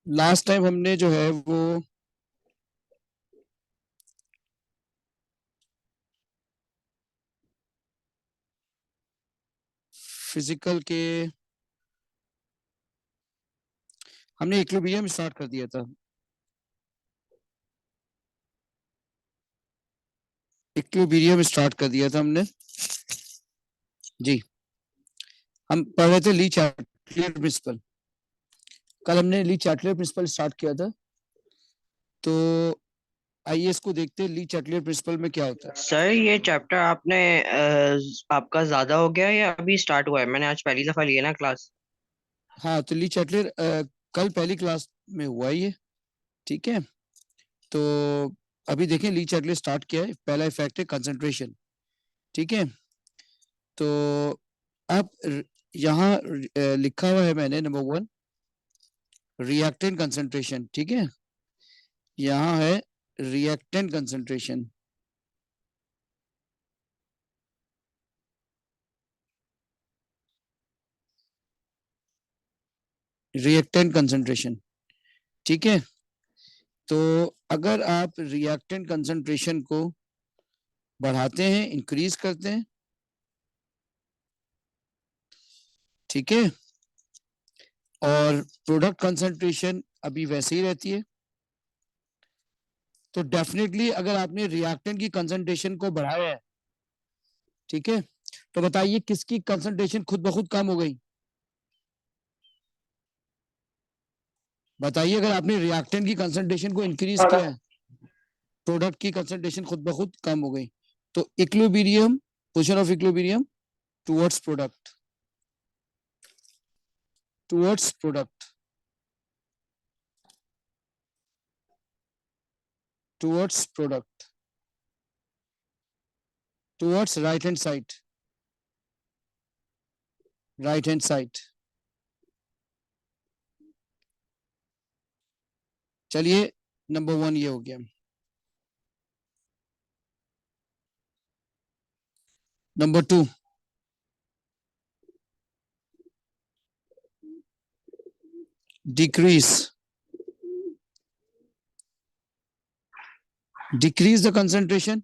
Last time हमने जो है वो फिजिकल के हमने इक्विलिब्रियम स्टार्ट कर दिया था। इक्विलिब्रियम स्टार्ट कर दिया था हमने। जी, हम पढ़ रहे थे ली चार्टियर प्रिंसिपल। कल हमने ली चार्टियर प्रिंसिपल स्टार्ट किया था। तो आइए इसको देखते हैं, ली चार्टियर प्रिंसिपल में क्या होता है। सर ये चैप्टर आपने आपका ज्यादा हो गया या अभी स्टार्ट हुआ है? मैंने आज पहली दफा लिया ना क्लास। हाँ, तो ली चार्टियर कल पहली क्लास में हुआ ये। ठीक है, तो अभी देखें ली चार्टियर स्टार्ट किया है। पहला इफेक्ट है कंसंट्रेशन। ठीक है, तो अब यहाँ लिखा हुआ है मैंने नंबर 1 रिएक्टेंट कंसंट्रेशन। ठीक है, यहाँ है रिएक्टेंट कंसंट्रेशन। Reactant concentration. ठीक है, तो अगर आप रिएक्टेंट कंसंट्रेशन को बढ़ाते हैं, इंक्रीज करते हैं, ठीक है, और प्रोडक्ट कंसंट्रेशन अभी वैसे ही रहती है, तो डेफिनेटली अगर आपने रिएक्टेंट की कंसंट्रेशन को बढ़ाया है, ठीक है, तो बताइए किसकी कंसंट्रेशन खुद ब खुद कम हो गई। बताइए, अगर आपने रिएक्टेंट की कंसंट्रेशन को इंक्रीज किया है, प्रोडक्ट की कंसंट्रेशन खुद ब खुद कम हो गई। तो equilibrium, position of equilibrium towards product, towards product, towards product, towards right hand side, right hand side. चलिए, नंबर 1 ये हो गया। Number 2 decrease, decrease the concentration.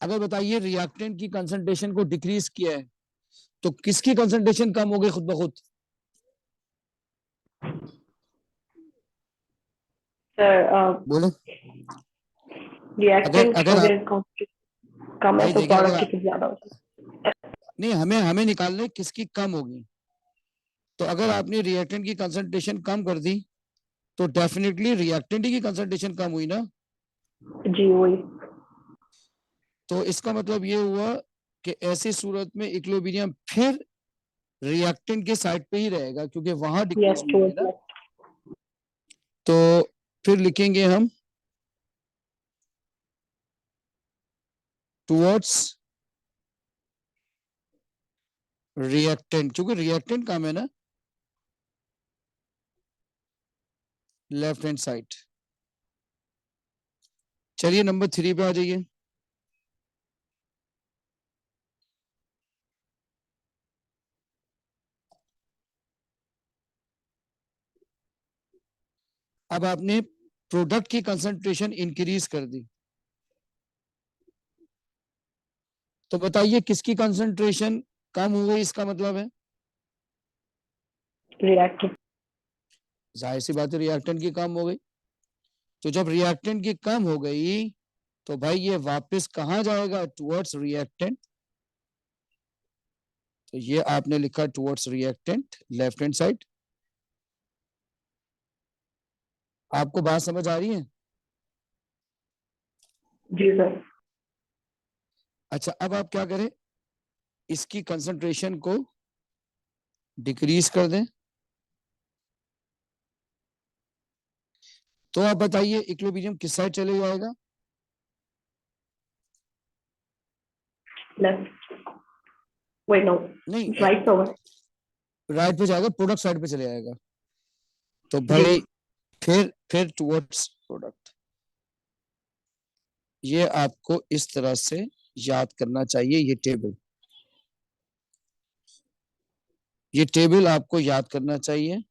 अगर बताइए रिएक्टेंट की कंसंट्रेशन को डिक्रीज किया है, तो किसकी कंसंट्रेशन कम हो गई खुद ब खुद। सर बोलो। अगर रिएक्टेंट अगर आप अगर कांस्टेंट कम है भाई तो देखिए, अगर प्रोडक्ट कितनी ज्यादा होती नहीं, हमें हमें निकालना है किसकी कम होगी। तो अगर आपने रिएक्टेंट की कंसंट्रेशन कम कर दी, तो डेफिनेटली रिएक्टेंट की कंसंट्रेशन कम हुई ना। है? जी वही। तो इसका मतलब ये हुआ कि ऐसी सूरत में इक्विलिब्रियम फिर रिएक्टेंट के साइड पे ही रहेगा, क्योंकि वहां डिक्रीज यस हुई है टूवर्ड्स ना। लेफ्ट। तो फिर लिखेंगे हम टुवर्ड्स रिएक्टेंट, क्योंकि रिएक्टेंट काम है ना लेफ्ट हैंड साइड। चलिए नंबर 3 पे आ जाइए। अब आपने प्रोडक्ट की कंसंट्रेशन इंक्रीज कर दी, तो बताइए किसकी कंसंट्रेशन कम हो गई, इसका मतलब है रिएक्टेंट। जाहिर सी बात है रिएक्टेंट की कम हो गई। तो जब रिएक्टेंट की कम हो गई, तो भाई ये वापस कहां जाएगा, टुवर्ड्स रिएक्टेंट। तो ये आपने लिखा towards reactant, left hand side. आपको बात समझ आ रही है। जी सर। अच्छा, अब आप क्या करें, इसकी कंसंट्रेशन को डिक्रीज कर दें। तो आप बताइए इक्विलिब्रियम किस साइड चले जाएगा। लेफ्ट। Wait no. नहीं, राइट होगा। राइट पे जाएगा, प्रोडक्ट साइड पे चले जाएगा। तो जी। भाई फिर टुवर्ड्स प्रोडक्ट। ये आपको इस तरह से याद करना चाहिए। ये टेबल आपको याद करना चाहिए।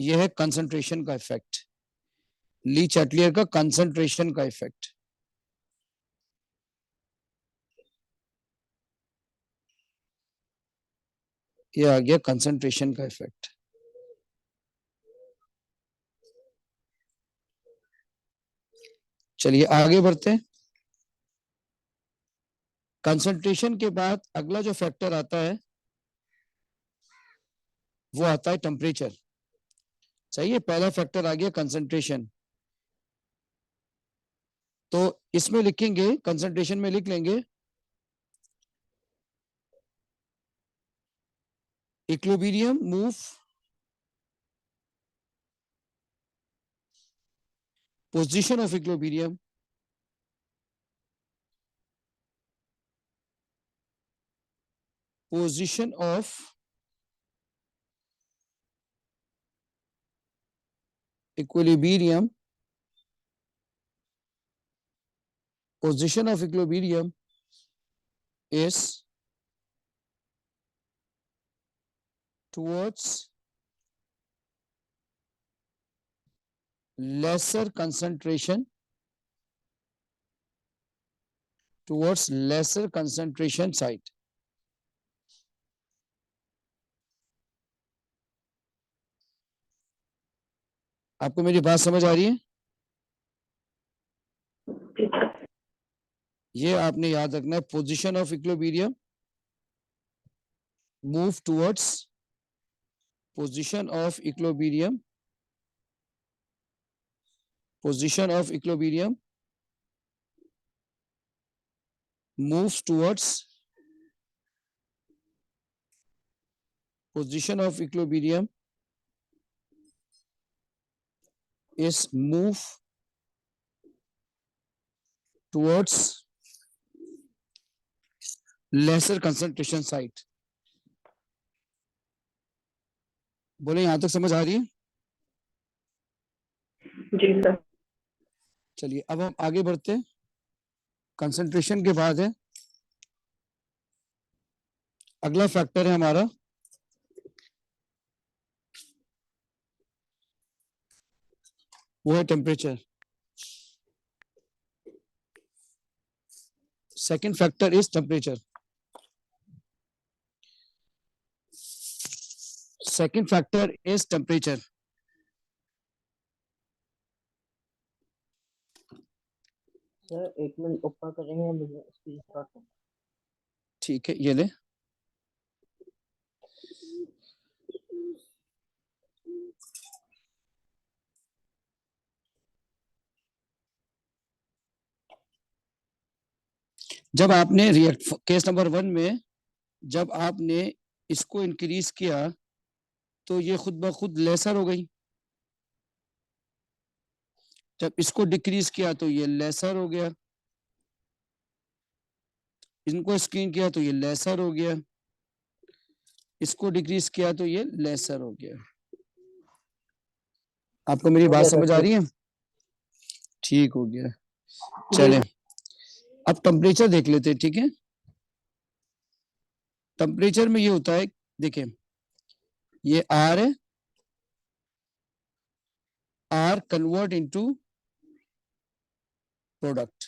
ये है कंसंट्रेशन का इफेक्ट, ली चैटलियर का कंसंट्रेशन का इफेक्ट। ये आ गया कंसंट्रेशन का इफेक्ट। चलिए आगे बढ़ते हैं। कंसंट्रेशन के बाद अगला जो फैक्टर आता है वो आता है टेम्परेचर। सही है, पहला फैक्टर आ गया कंसंट्रेशन। तो इसमें लिखेंगे, कंसंट्रेशन में लिख लेंगे equilibrium move position of equilibrium position of equilibrium position of equilibrium is towards lesser concentration, towards lesser concentration site। आपको मेरी बात समझ आ रही है? जी सर। ये आपने याद रखना है, position of equilibrium move towards position of equilibrium, position of equilibrium moves towards position of equilibrium is move towards lesser concentration site। बोले यहां तक समझ आ रही है? जी सर। चलिए अब हम आगे बढ़ते हैं। कंसंट्रेशन के बाद है अगला फैक्टर है हमारा वो है temperature. Second factor is temperature. Second factor is temperature. Sir 1 minute ऊपर करेंगे, मुझे स्पीच स्टार्ट करना। ठीक है, ये ले। जब आपने रिएक्ट केस नंबर 1 में जब आपने इसको इंक्रीज किया तो ये खुद ब खुद लेसर हो गई, जब इसको डिक्रीज किया तो ये लेसर हो गया, इनको स्क्रीन किया तो ये लेसर हो गया, इसको डिक्रीज किया तो ये लेसर हो गया। आपको मेरी बात समझ आ रही है? ठीक हो गया। चले अब टेम्परेचर देख लेते हैं। ठीक है, टेम्परेचर में ये होता है, देखिए ये आर है, R convert into product,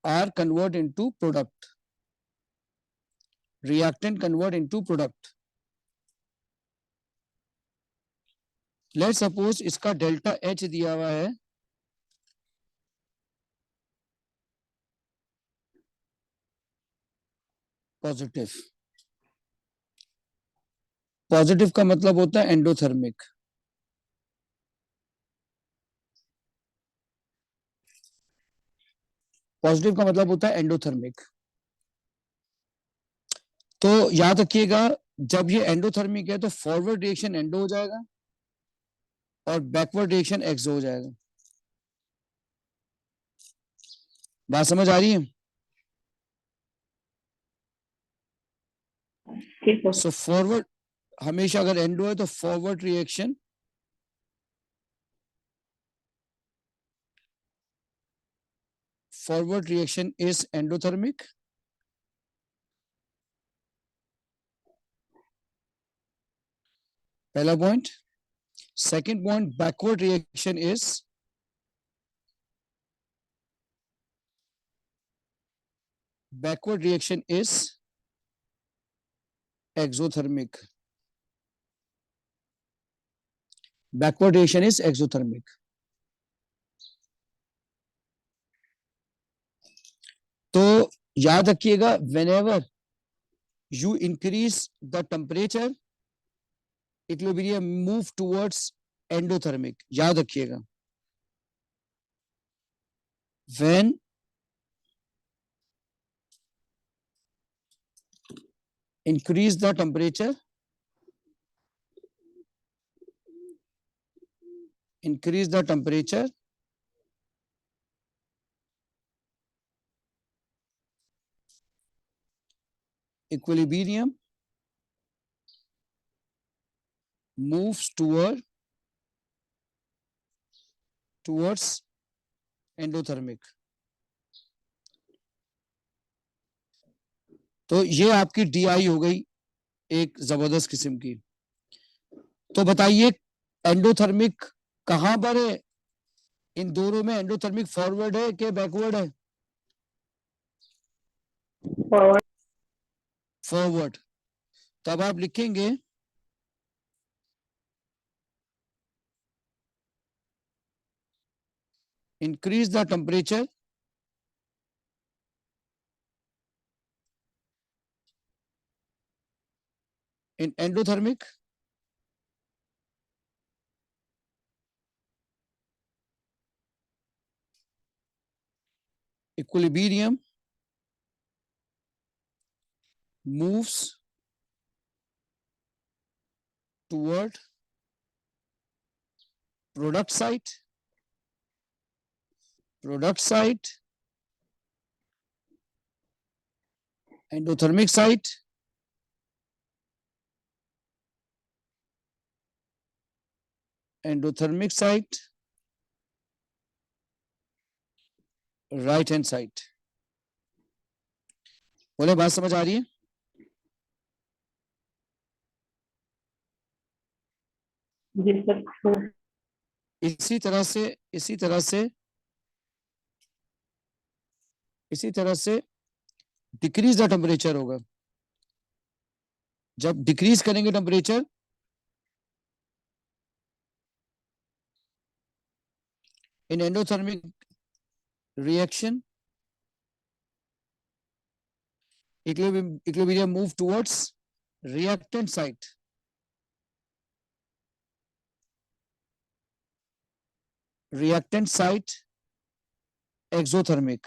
R convert into product, reactant convert into product. Let suppose इसका डेल्टा एच दिया हुआ है पॉजिटिव। पॉजिटिव का मतलब होता है एंडोथर्मिक। पॉजिटिव का मतलब होता है एंडोथर्मिक। तो याद रखिएगा, जब ये एंडोथर्मिक है तो फॉरवर्ड रिएक्शन एंडो हो जाएगा और बैकवर्ड रिएक्शन एक्सो हो जाएगा। बात समझ आ रही है? ठीक है। सो फॉरवर्ड हमेशा अगर एंडो है तो फॉरवर्ड रिएक्शन इज एंडोथर्मिक, पहला point. Second point, backward reaction is exothermic. Backward reaction is exothermic. तो याद रखिएगा, whenever you increase the temperature, equilibrium move towards endothermic. याद रखिएगा, when increase the temperature, equilibrium moves towards endothermic. तो ये आपकी DI हो गई एक जबरदस्त किस्म की। तो बताइए एंडोथर्मिक कहां पर है? इन दोनों में एंडोथर्मिक फॉरवर्ड है कि बैकवर्ड है? Forward. फॉरवर्ड। तब आप लिखेंगे increase the temperature in endothermic, equilibrium moves toward product site, endothermic site, right hand side। बोले बात समझ आ रही है? जी सर। इसी तरह से डिक्रीज द टेम्परेचर होगा। जब डिक्रीज करेंगे temperature, in endothermic reaction equilibrium move towards reactant site, exothermic,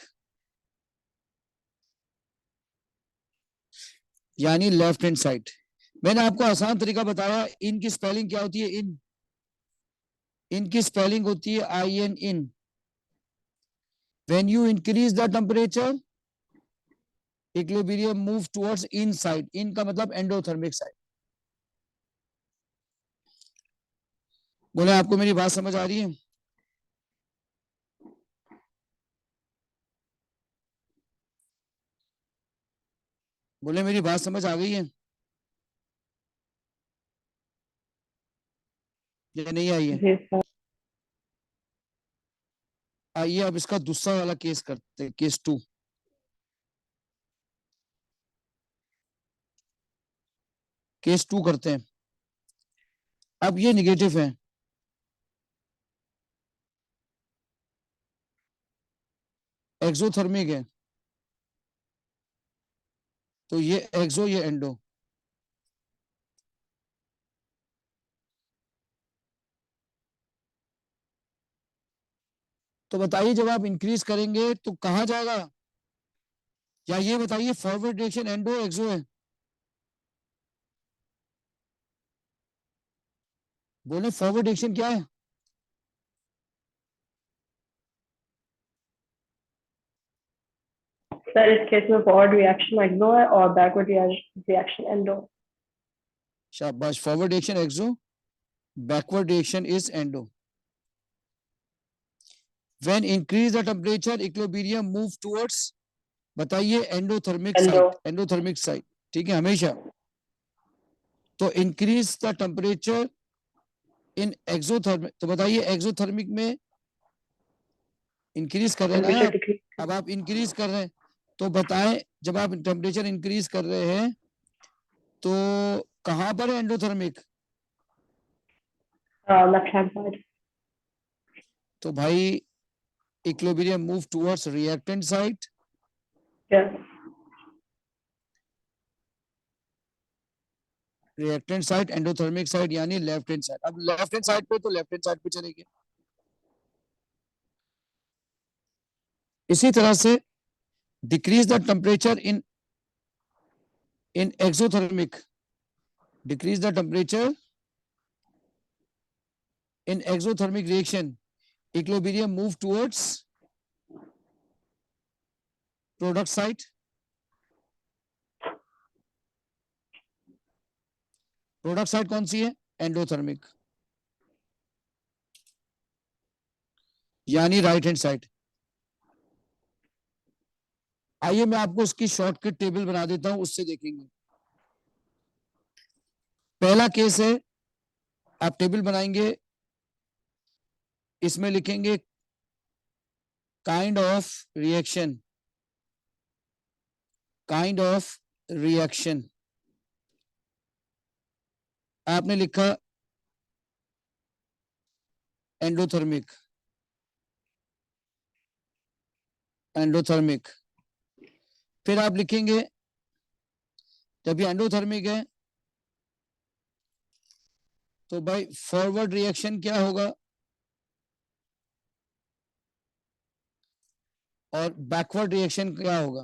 यानी लेफ्ट हैंड साइड। मैंने आपको आसान तरीका बताया। इन की स्पेलिंग क्या होती है? इनकी स्पेलिंग होती है IN, in. When you increase the temperature, equilibrium move towards in side. In का मतलब एंडोथर्मिक साइड। बोले आपको मेरी बात समझ आ रही है? बोले मेरी बात समझ आ गई है या नहीं आई है? जी सर। आइए अब इसका दूसरा वाला केस करते हैं, केस 2। केस 2 करते हैं। अब ये निगेटिव है, एक्सोथर्मिक है। तो ये एक्सो, ये एंडो। तो बताइए जब आप इंक्रीज करेंगे तो कहां जाएगा? या ये बताइए फॉरवर्ड डायरेक्शन एंडो एक्सो है? बोले फॉरवर्ड डायरेक्शन क्या है? सर इस केस में फॉरवर्ड रिएक्शन एक्सो है और बैकवर्ड रिएक्शन एंडो। शाबाश, forward direction exo, backward direction is endo. When increase the temperature, equilibrium move towards, बताइए एंडोथर्मिक साइड। ठीक है, हमेशा। तो increase the temperature, in exothermic, तो बताइए एक्सोथर्मिक में इंक्रीज कर रहे हैं ना Temperature आप, decrease. अब आप इंक्रीज कर रहे हैं, तो बताएं जब आप टेम्परेचर इंक्रीज कर रहे हैं तो कहां पर है एंडोथर्मिक? Left hand side. तो भाई equilibrium move towards reactant side, Yes. Reactant side endothermic side यानी लेफ्ट हैंड साइड। अब लेफ्ट हैंड साइड पे तो लेफ्ट हैंड साइड पे चलेंगे। इसी तरह से decrease the temperature in exothermic, decrease the temperature in exothermic reaction, equilibrium move towards product side, product side कौन सी है? एंडोथर्मिक, यानी राइट हैंड साइड। आइए मैं आपको उसकी शॉर्टकट टेबल बना देता हूं, उससे देखेंगे। पहला केस है, आप टेबल बनाएंगे, इसमें लिखेंगे kind of reaction, kind of reaction. आपने लिखा एंडोथर्मिक, एंडोथर्मिक, फिर आप लिखेंगे जब ये एंडोथर्मिक है तो भाई फॉरवर्ड रिएक्शन क्या होगा और बैकवर्ड रिएक्शन क्या होगा।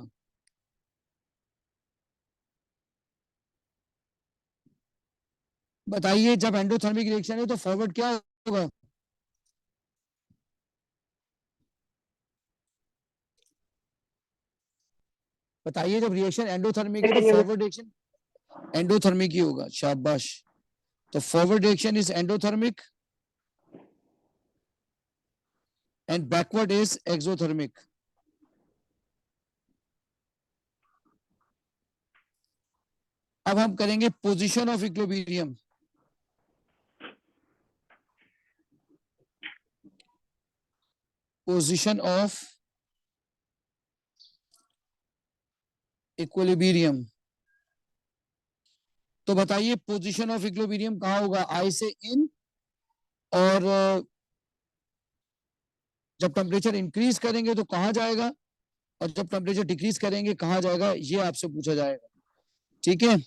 बताइए जब एंडोथर्मिक रिएक्शन है तो फॉरवर्ड क्या होगा? बताइए जब रिएक्शन एंडोथर्मिक है तो Continuous. फॉरवर्ड रिएक्शन एंडोथर्मिक ही होगा, शाबाश। तो forward reaction is endothermic and backward is exothermic. अब हम करेंगे position of equilibrium. Position of equilibrium, तो बताइए पोजीशन ऑफ इक्विलिब्रियम कहां होगा? आई से इन, और जब टेम्परेचर इंक्रीज करेंगे तो कहां जाएगा, और जब टेम्परेचर डिक्रीज करेंगे कहां जाएगा, ये आपसे पूछा जाएगा। ठीक है,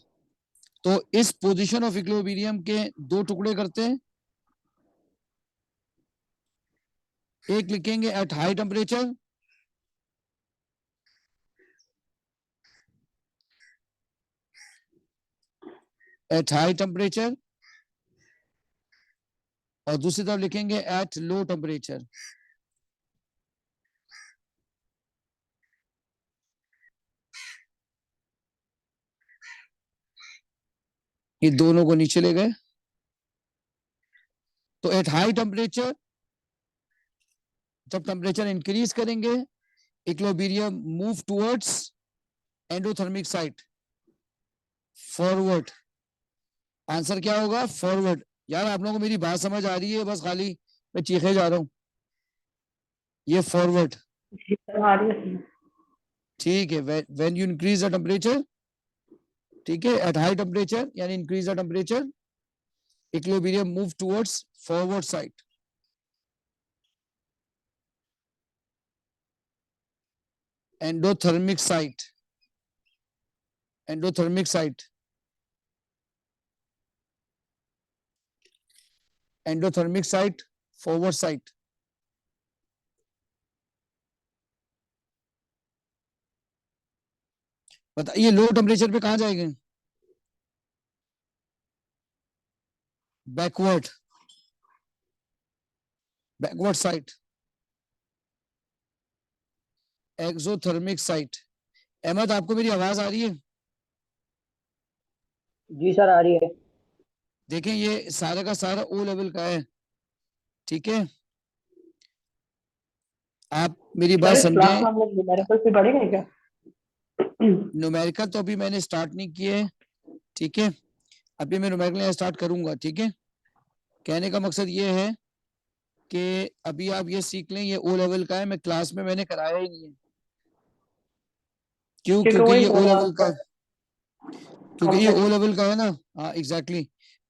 तो इस पोजीशन ऑफ इक्विलिब्रियम के दो टुकड़े करते हैं। एक लिखेंगे eight high temperature, eight high temperature, और दूसरी तरफ लिखेंगे एट लो टेम्परेचर। ये दोनों को नीचे ले गए। तो एट हाई टेम्परेचर जब टेम्परेचर इंक्रीज करेंगे equilibrium move towards endothermic side, forward. Answer क्या होगा? फॉरवर्ड। यार आप लोगों को मेरी बात समझ आ रही है? बस खाली मैं चीखे जा रहा हूं। ये फॉरवर्ड, ठीक है। When you increase the temperature, ठीक है, एट हाई टेम्परेचर यानी increase the temperature, equilibrium move towards forward side. Endothermic side, endothermic side, endothermic side, forward side. बताइए लो टेम्परेचर पे कहां जाएंगे? Backward, backward side, exothermic side. Ahmad आपको मेरी आवाज आ रही है? जी सर आ रही है। देखें ये सारा का सारा ओ लेवल का है, ठीक है। आप मेरी बात सर क्लास समझें। में हम लोग न्यूमेरिकल से पढ़ेंगे क्या? न्यूमेरिकल तो अभी मैंने स्टार्ट नहीं किए, ठीक है। अभी मैं न्यूमेरिकल स्टार्ट करूंगा, ठीक है। कहने का मकसद ये है कि अभी आप ये सीख लें, ये ओ लेवल का है, मैं क्लास में मैंने कराया ही नहीं है। क्यों? क्योंकि क्योंकि वही ये ओ बोला लेवल का आपको है, क्योंकि ये ओ कंप्लीट। लेवल का है ना। हाँ एग्जैक्टली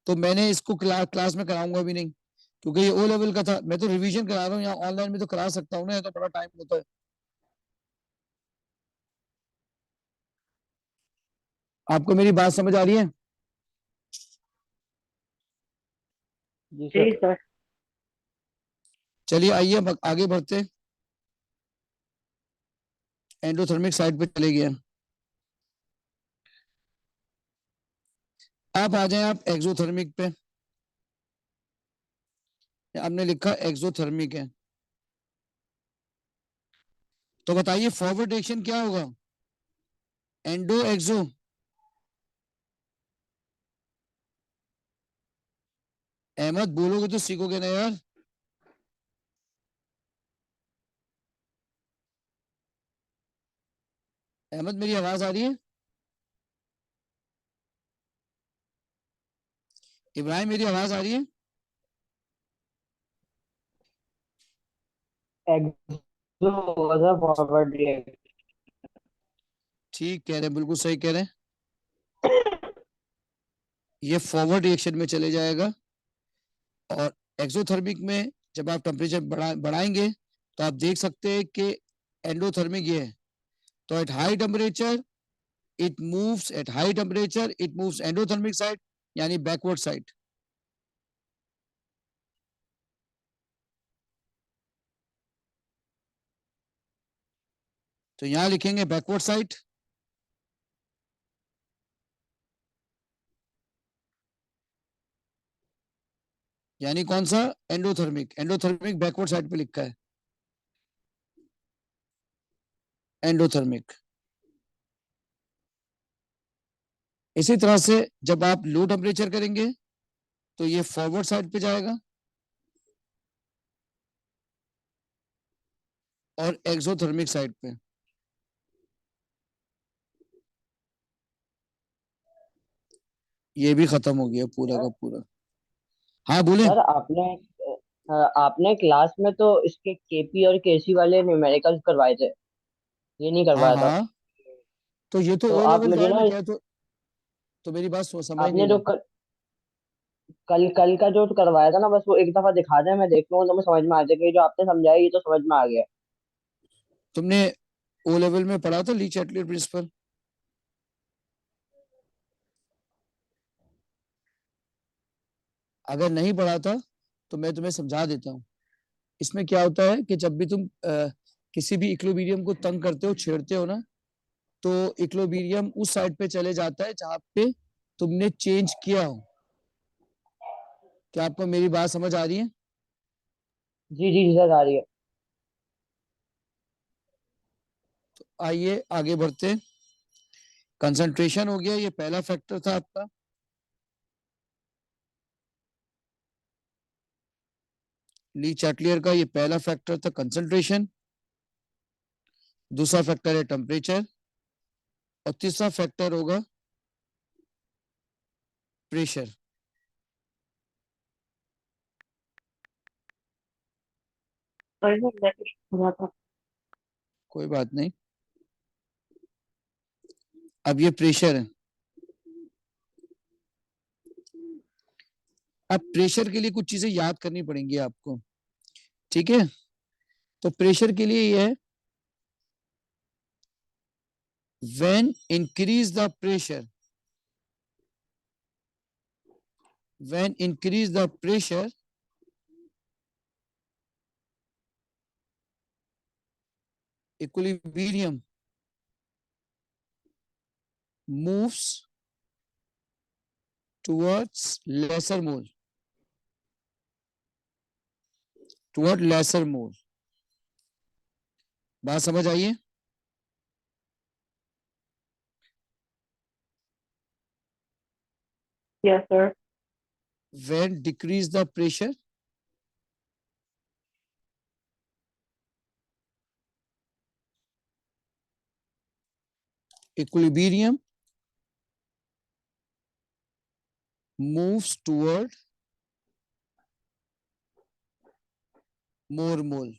तो मैंने इसको क्लास में कराऊंगा भी नहीं, क्योंकि ये ओ लेवल का था। मैं तो रिवीजन करा रहा हूँ, यहाँ ऑनलाइन में तो करा सकता हूँ ना, ये तो बड़ा टाइम होता है। आपको मेरी बात समझ आ रही है? जी जी सर। सर। चलिए आइए अब आगे बढ़ते हैं। एंडोथर्मिक साइड पे चले गए। आप आ जाएं आप एक्सोथर्मिक पे। आपने लिखा एक्सोथर्मिक है, तो बताइए फॉरवर्ड रिएक्शन क्या होगा? एंडो एक्सो? अहमद बोलोगे तो सीखोगे ना यार। अहमद मेरी आवाज आ रही है? इब्राहिम मेरी आवाज आ रही है? एक्सो होगा फॉरवर्ड रिएक्ट। ठीक कह रहे हैं, बिल्कुल सही कह रहे हैं। ये फॉरवर्ड रिएक्शन में चले जाएगा। और एक्सोथर्मिक में जब आप टेम्परेचर बढ़ाएंगे तो आप देख सकते हैं कि एंडोथर्मिक ये है। तो eight high temperature it moves, eight high temperature it moves endothermic side, यानी बैकवर्ड साइड। तो यहां लिखेंगे बैकवर्ड साइड, यानी कौन सा? एंडोथर्मिक। एंडोथर्मिक बैकवर्ड साइड पे लिखा है, एंडोथर्मिक। इसी तरह से जब आप लो टेम्परेचर करेंगे तो ये फॉरवर्ड साइड पे जाएगा, और एक्सोथर्मिक साइड पे। ये भी खत्म हो गया पूरा का पूरा। हाँ बोले। सर आपने क्लास में तो इसके केपी और केसी वाले न्यूमेरिकल्स करवाए थे, ये नहीं हाँ करवाया था। हाँ, तो ये तो तो ओ आप लेवल का मुझे है, ना मैं कह तो मेरी बात समझ नहीं आपने जो रहे। कल कल का जो करवाया था ना, बस वो एक दफा दिखा दें, मैं देख लूंगा तो मैं समझ में आ जाएगा, ये जो आपने समझाया ये तो समझ में आ गया। तुमने ओ लेवल में पढ़ा था ली चैटलियर प्रिंसिपल? अगर नहीं पढ़ा था तो मैं तुम्हें समझा देता हूँ। इसमें क्या होता है कि जब भी तुम किसी भी इक्विलिब्रियम को तंग करते हो, छेड़ते हो ना, तो इक्विलिब्रियम उस साइड पे चले जाता है जहां पे तुमने चेंज किया हो। क्या आपको मेरी बात समझ आ रही है? जी जी जी सर, आ रही है। आइए आगे बढ़ते। कंसंट्रेशन हो गया, ये पहला फैक्टर था आपका। ली चैटलियर का ये पहला फैक्टर था कंसंट्रेशन। दूसरा फैक्टर है टेम्परेचर, और तीसरा फैक्टर होगा प्रेशर। और ये मैं कुछ बोला था। कोई बात नहीं। अब ये प्रेशर है। अब प्रेशर के लिए कुछ चीजें याद करनी पड़ेंगी आपको, ठीक है? तो प्रेशर के लिए ये है, when increase the pressure, when increase the pressure, equilibrium moves towards lesser mole, toward lesser mole। बात समझ आइए? Yes sir. when decrease the pressure, equilibrium moves toward मोर मोल।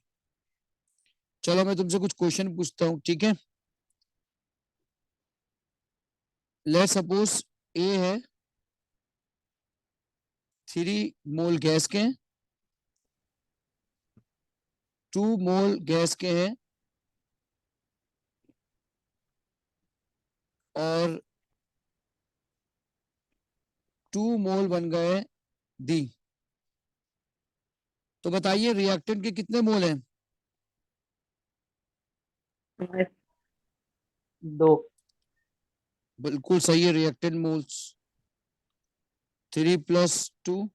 चलो मैं तुमसे कुछ क्वेश्चन पूछता हूँ, ठीक है। लेट सपोज ए है 3 मोल गैस के हैं, 2 मोल गैस के हैं, और 2 मोल बन गए डी। तो बताइए रिएक्टेंट के कितने मोल हैं? 5. दो। बिल्कुल सही है, रिएक्टेंट मोल्स 3 + 2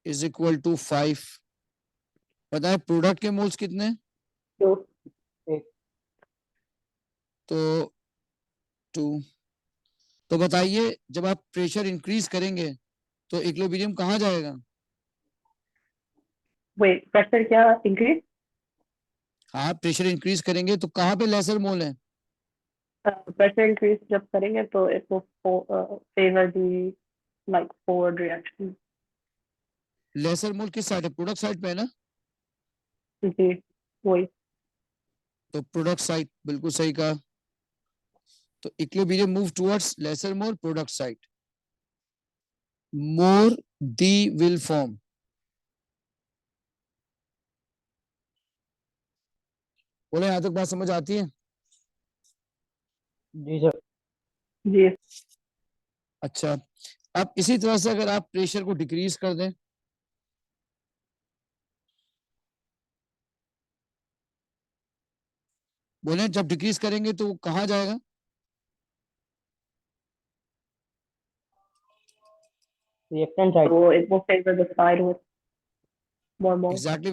= 5। बताए प्रोडक्ट के मोल्स कितने? 2. एक। तो 2। तो बताइए जब आप प्रेशर इंक्रीज करेंगे तो इक्विलिब्रियम कहाँ जाएगा? Wait, pressure क्या increase? हाँ, प्रेशर इंक्रीज करेंगे तो कहाँ पे लेसर मोल है? Pressure increase जब करेंगे तो it will favor the like forward reaction. Lesser mole किस साइड है? प्रोडक्ट साइड पे है ना? जी, वही. तो प्रोडक्ट साइड, बिल्कुल सही कहा। तो equilibrium move towards lesser mole product side, more D will form. बोले यहां तक बात समझ आती है? जी सर। जी. अच्छा, अब इसी तरह से अगर आप प्रेशर को डिक्रीज कर दें, बोले जब डिक्रीज करेंगे तो कहाँ जाएगा? Reactant side. तो it will favor the side with more moles. Exactly,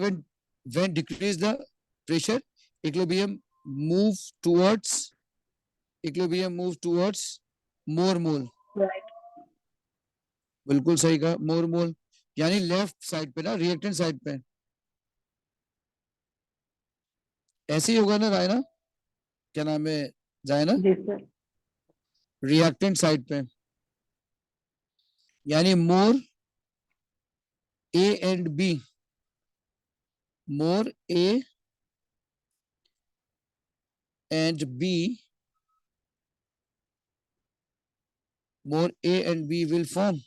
when decrease the pressure, equilibrium move towards equilibrium move towards more mole। Right. बिल्कुल सही कहा, मोर मोल, यानी लेफ्ट साइड पे ना, रिएक्टेंट साइड पे। ऐसे ही होगा ना रायना, क्या नाम है, जायना? जी सर. रिएक्टेंट साइड पे, यानी more A and B, more A and B, more A and B will form,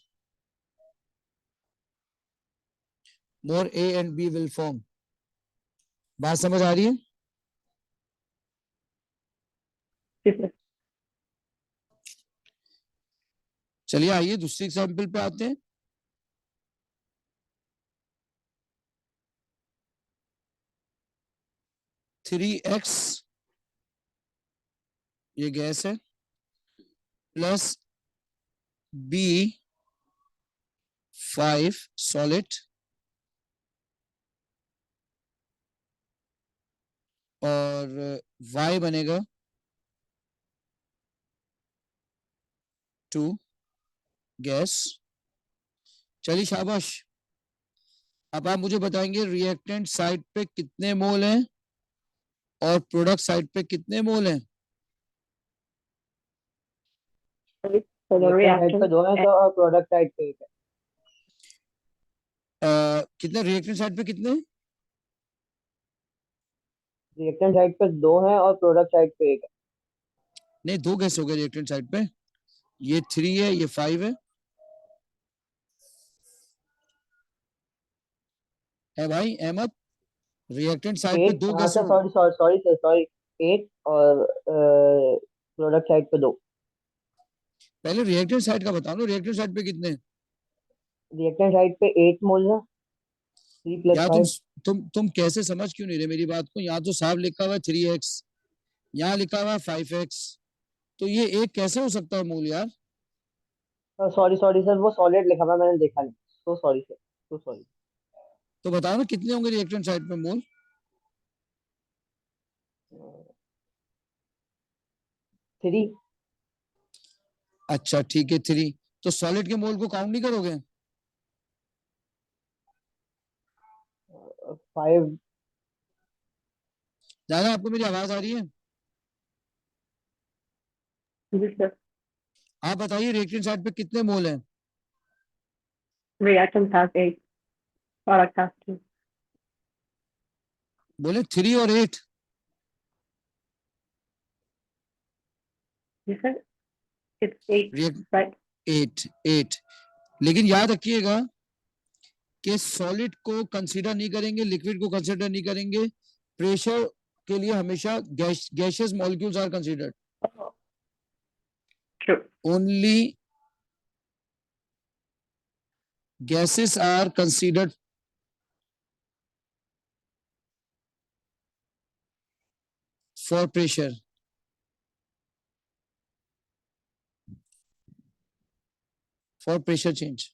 more A and B will form। बात समझ आ रही है? जी सर. चलिए आइए दूसरी एग्जाम्पल पे आते हैं। 3x ये गैस है, प्लस B5 सॉलिड, और y बनेगा 2 गैस। चलिए शाबाश। अब आप मुझे बताएंगे रिएक्टेंट साइड पे कितने मोल हैं और प्रोडक्ट साइड पे कितने मोल हैं? So the रिएक्टेंट साइड पे reaction 2 है तो, और प्रोडक्ट साइड पे 1 है। कितने रिएक्टेंट साइड पे कितने? रिएक्टेंट साइड पे 2 है और प्रोडक्ट साइड पे 1 है। नहीं, 2 गैस हो गए रिएक्टेंट साइड पे, ये 3 है, ये 5 है भाई अहमद, रिएक्टेंट साइड पे 8। 2 हाँ गैस सर, हो। Sorry sorry sorry sir, sorry. 8 और प्रोडक्ट साइड पे 2। पहले रिएक्टेंट साइड का बताओ ना, रिएक्टेंट साइड पे कितने? रिएक्टेंट साइड पे 8 मोल है, 3 + यार 5। तुम कैसे समझ क्यों नहीं रहे मेरी बात को? यहाँ तो साफ लिखा हुआ है 3x, यहाँ लिखा हुआ है 5x, तो ये एक कैसे हो सकता है मूल यार? सॉरी सॉरी सर, वो सॉलिड लिखा हुआ है, मैंने देखा नहीं। So sorry sir, so sorry. तो बताओ ना कितने होंगे रिएक्टेंट साइड पे मोल? 3। अच्छा ठीक है 3। तो सॉलिड के मोल को काउंट नहीं करोगे? 5। ज्यादा आपको मेरी आवाज आ रही है? जी सर. आप बताइए रिएक्टेंट साइड पे कितने मोल हैं? Reactant has 8. Product has 2. बोले 3 और 8। You said it's 8, react right? 8 लेकिन याद रखिएगा कि सॉलिड को कंसीडर नहीं करेंगे, लिक्विड को कंसीडर नहीं करेंगे। प्रेशर के लिए हमेशा gaseous molecules are considered. Oh, true. Only gases are considered for pressure। for pressure change।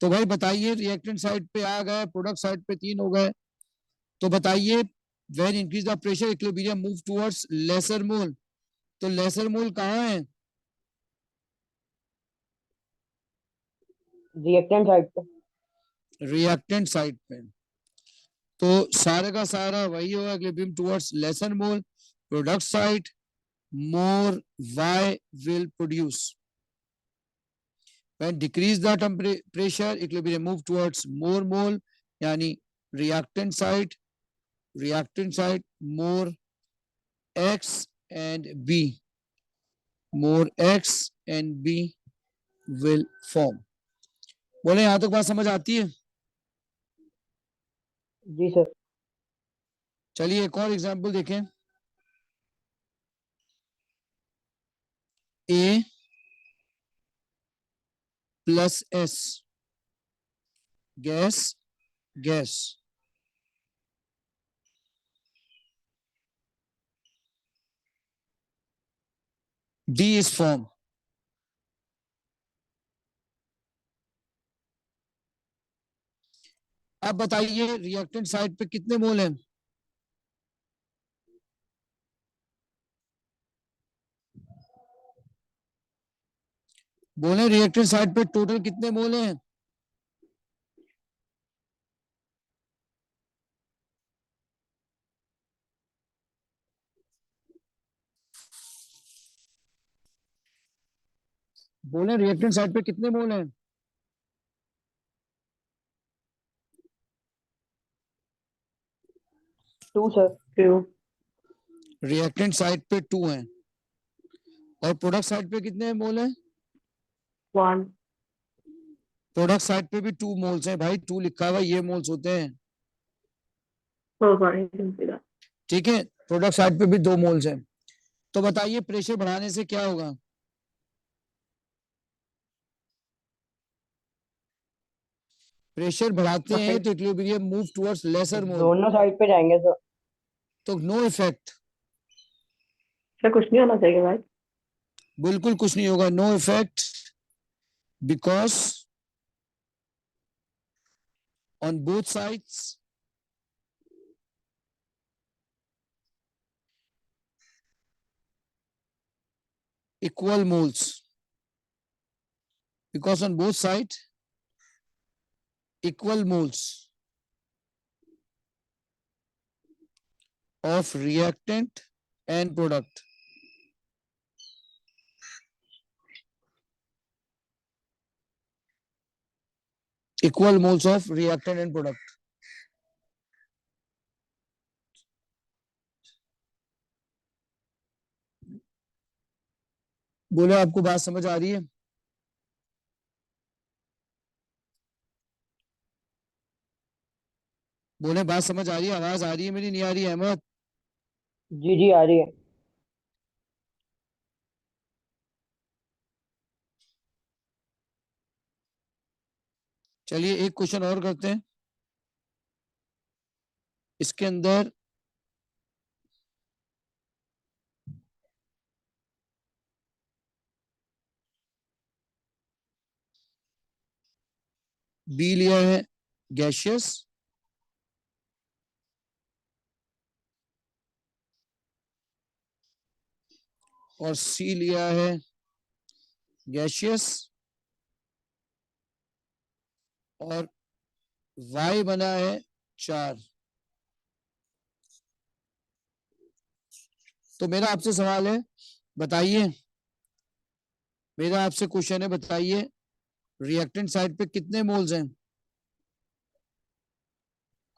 तो भाई बताइए, रिएक्टेंट साइड पे आ गए, प्रोडक्ट साइड पे 3 हो गए, तो बताइए when increase the pressure equilibrium move towards lesser mole. तो लेसर मोल कहाँ है? रिएक्टेंट साइड पे। रिएक्टेंट साइड पे। तो सारे का सारा वही होगा, equilibrium towards lesser mole, product side, more Y will produce। When decrease the pressure, equilibrium move towards more mole, यानी reactant side, more X and B, more X and B will form। बोले यहां तक बात समझ आती है? जी sir. चलिए एक और एग्जांपल देखें। A plus S gas gas, D is formed। अब बताइए रिएक्टेंट साइड पे कितने मोल हैं? बोले रिएक्टेंट साइड पे टोटल कितने मोल हैं? बोले रिएक्टेंट साइड पे कितने मोल हैं? 2 सर। 2, रिएक्टेंट साइड पे 2 हैं, और प्रोडक्ट साइड पे कितने मोल हैं? 1. प्रोडक्ट साइड पे भी 2 मोल्स हैं भाई, 2 लिखा हुआ ये मोल्स होते हैं, Oh, sorry, I didn't see that. ठीक है। प्रोडक्ट साइड पे भी 2 मोल्स हैं। तो बताइए प्रेशर बढ़ाने से क्या होगा? प्रेशर बढ़ाते हैं तो इक्विलिब्रियम मूव टुवर्ड्स लेसर मोल, दोनों साइड पे जाएंगे सर। तो नो इफेक्ट, सर कुछ नहीं होना चाहिए भाई। बिल्कुल कुछ नहीं होगा, no effect, because on both sides equal moles, because on both sides equal moles of reactant and product। equal moles of reactant and product। बोले आपको बात समझ आ रही है? बोले बात समझ आ रही है, आवाज आ रही है मेरी, नहीं आ रही है अहमद? जी जी आ रही है। चलिए एक क्वेश्चन और करते हैं। इसके अंदर बी लिया है गैशियस, और सी लिया है गैशियस, और वाई बना है 4। तो मेरा आपसे सवाल है, बताइए, मेरा आपसे क्वेश्चन है, बताइए रिएक्टेंट साइड पे कितने मोल्स हैं?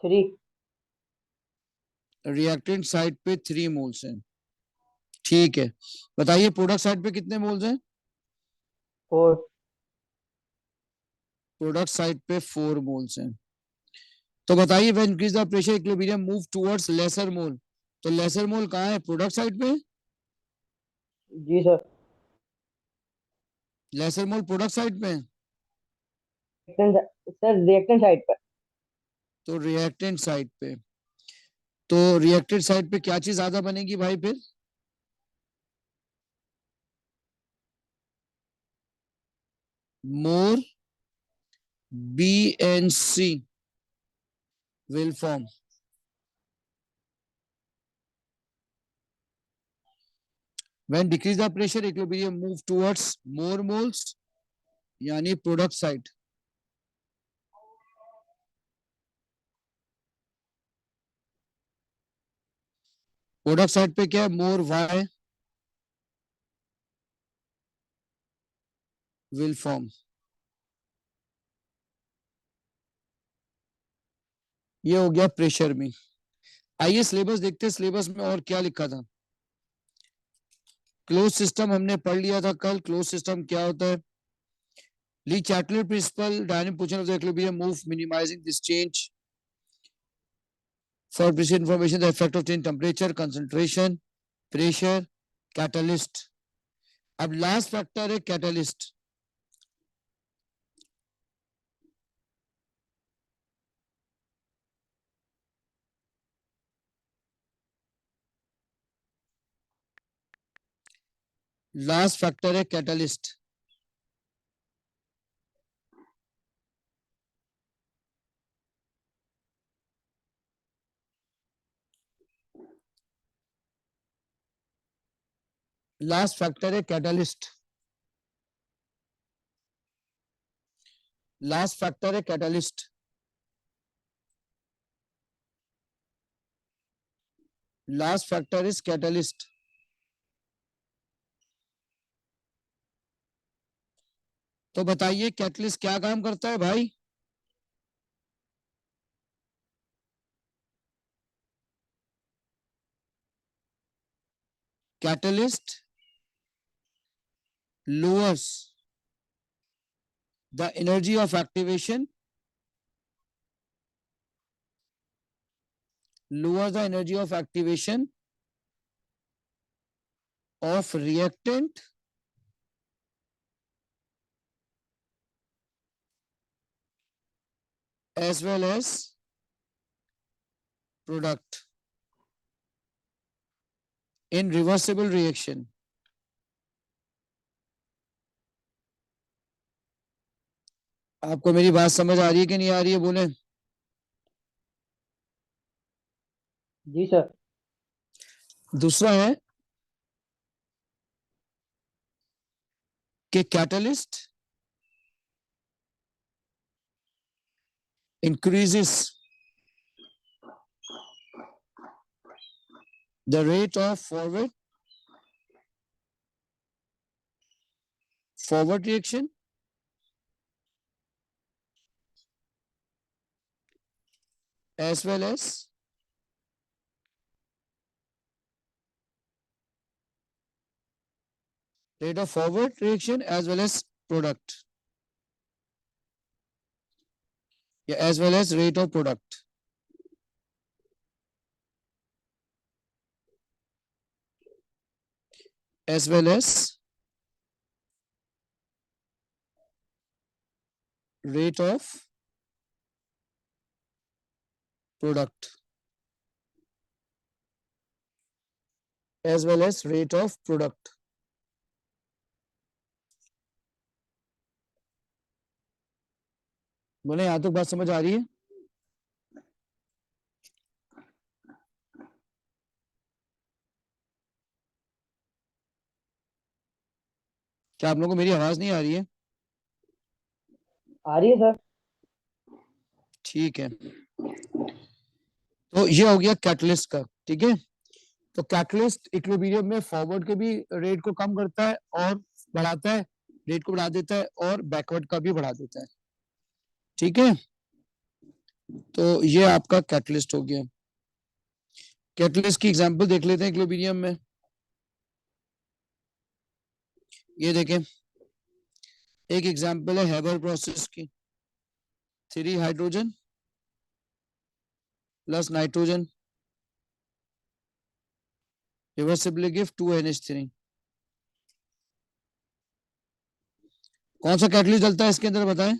3। रिएक्टेंट साइड पे 3 मोल्स हैं, ठीक है। बताइए प्रोडक्ट साइड पे कितने मोल्स हैं? 4। प्रोडक्ट साइड पे 4 मोल्स हैं। तो बताइए when increase the pressure equilibrium move towards lesser mole, तो लेसर मोल कहाँ है? प्रोडक्ट साइड पे। जी sir. Lesser mole product side पे है। सर रिएक्टेंट साइड पर। तो रिएक्टेंट साइड पे, तो रिएक्टेंट साइड पे क्या चीज ज्यादा बनेगी भाई फिर? More B and C will form. When decrease the pressure equilibrium move towards more moles, यानी प्रोडक्ट साइड। प्रोडक्ट साइड पे क्या है? मोर वाई विल फॉर्म। ये हो गया प्रेशर में। आइए सिलेबस देखते हैं, सिलेबस में और क्या लिखा था। क्लोज सिस्टम हमने पढ़ लिया था कल। क्लोज सिस्टम क्या होता है? Le Chatelier principle, dynamic position of the equilibrium move minimising this change for precise information the effect of change temperature, concentration, pressure, catalyst। अब लास्ट फैक्टर है कैटलिस्ट। लास्ट फैक्टर है कैटलिस्ट। लास्ट फैक्टर है catalyst. Last factor है catalyst. Last factor is catalyst. तो बताइए catalyst क्या काम करता है भाई? Catalyst lowers the energy of activation, lowers the energy of activation of reactant as well as product in reversible reaction। आपको मेरी बात समझ आ रही है कि नहीं आ रही है? बोले। जी सर। दूसरा है कि catalyst increases the rate of forward reaction as well as rate of forward reaction as well as product, yeah, as well as rate of product। as well as rate of product, as well as rate of product। बोले यहां तक बात समझ आ रही है? क्या आप लोगों को मेरी आवाज नहीं आ रही है? आ रही है सर। ठीक है, तो ये हो गया कैटलिस्ट का, ठीक है। तो कैटलिस्ट इक्विलिब्रियम में फॉरवर्ड के भी रेट को कम करता है और बढ़ाता है, रेट को बढ़ा देता है और बैकवर्ड का भी बढ़ा देता है, ठीक है। तो ये आपका कैटलिस्ट हो गया। कैटलिस्ट की एग्जांपल देख लेते हैं इक्विलिब्रियम में। ये देखें, एक एग्जांपल है हेबर प्रोसेस की। 3 hydrogen plus nitrogen reversibly give 2 NH3। कौन सा कैटलिस्ट जलता है इसके अंदर बताएं?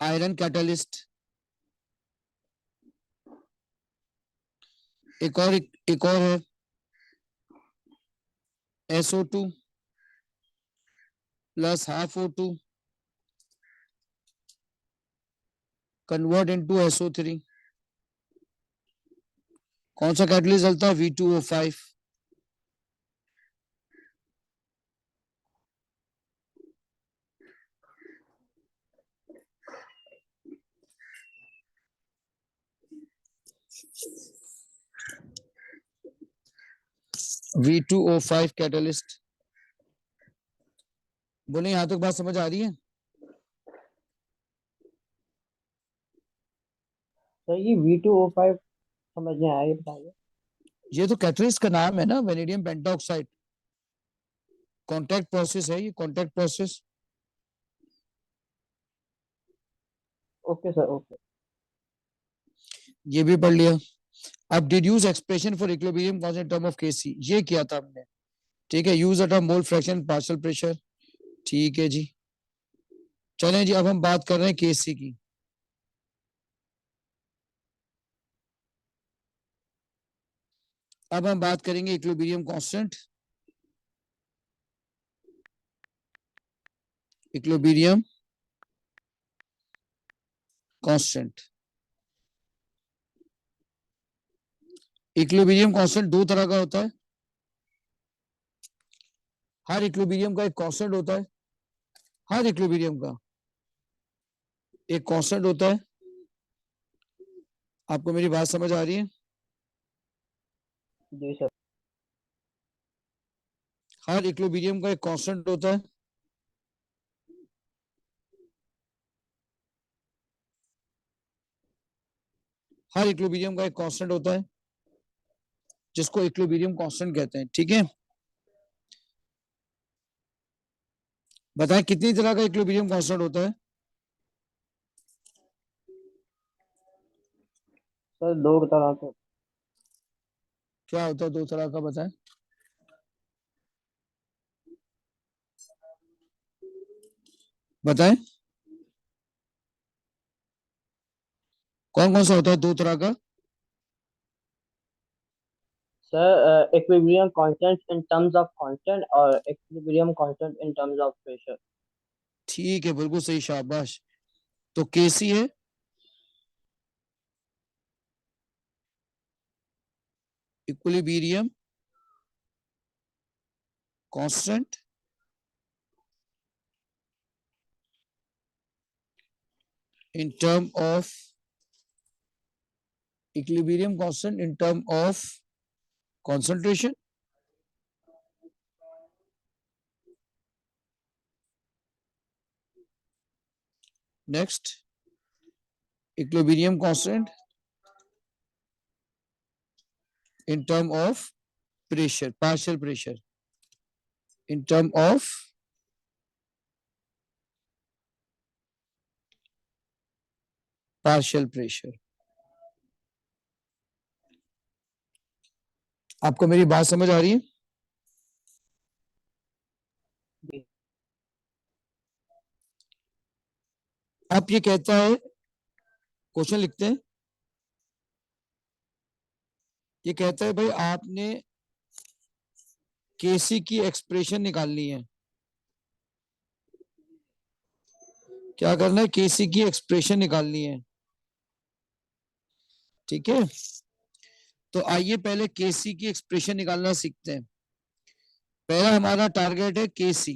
Iron catalyst. एक और है SO2 plus half O2 convert into SO3। कौन सा कैटलिस्ट जलता है? V2O5। V2O5 catalyst. बोले यहां तक बात समझ आ रही है? सर ये V2O5 समझ में आया, ये बताइए। ये तो कैटलिस्ट का नाम है ना, वेनेडियम पेंटाऑक्साइड। कॉन्टैक्ट प्रोसेस है ये, contact process. Okay sir, okay. ये भी पढ़ लिया। अब deduce expression for equilibrium constant term of KC, ये किया था हमने। ठीक है, use a mole fraction partial pressure. ठीक है जी। चलें जी, अब हम बात कर रहे हैं केसी की। अब हम बात करेंगे equilibrium constant. Equilibrium constant. Equilibrium constant दो तरह का होता है। हर इक्विलिब्रियम का एक कांस्टेंट होता है। हर इक्विलिब्रियम का एक कांस्टेंट होता है। आपको मेरी बात समझ आ रही है? जी सर। हर इक्विलिब्रियम का एक कांस्टेंट होता है। हर इक्विलिब्रियम का एक कांस्टेंट होता है जिसको इक्विलिब्रियम कांस्टेंट कहते हैं। ठीक है, बताएं कितनी तरह का इक्विलिब्रियम कांस्टेंट होता है? सर दो तरह के। क्या होता है दो तरह का, बताएं। बताएं कौन कौन सा होता है दो तरह का? Sir equilibrium constant in terms of constant और equilibrium constant in terms of pressure. ठीक है, बिल्कुल सही, शाबाश। तो केसी है equilibrium constant in term of equilibrium constant in term of concentration. Next, equilibrium constant in term of pressure, partial pressure. In term of partial pressure. आपको मेरी बात समझ आ रही है? जी। आप ये कहता है, क्वेश्चन लिखते हैं। ये कहता है भाई आपने केसी की एक्सप्रेशन निकालनी है। क्या करना है? केसी की एक्सप्रेशन निकालनी है। ठीक है, तो आइए पहले केसी की एक्सप्रेशन निकालना सीखते हैं। पहला हमारा टारगेट है केसी।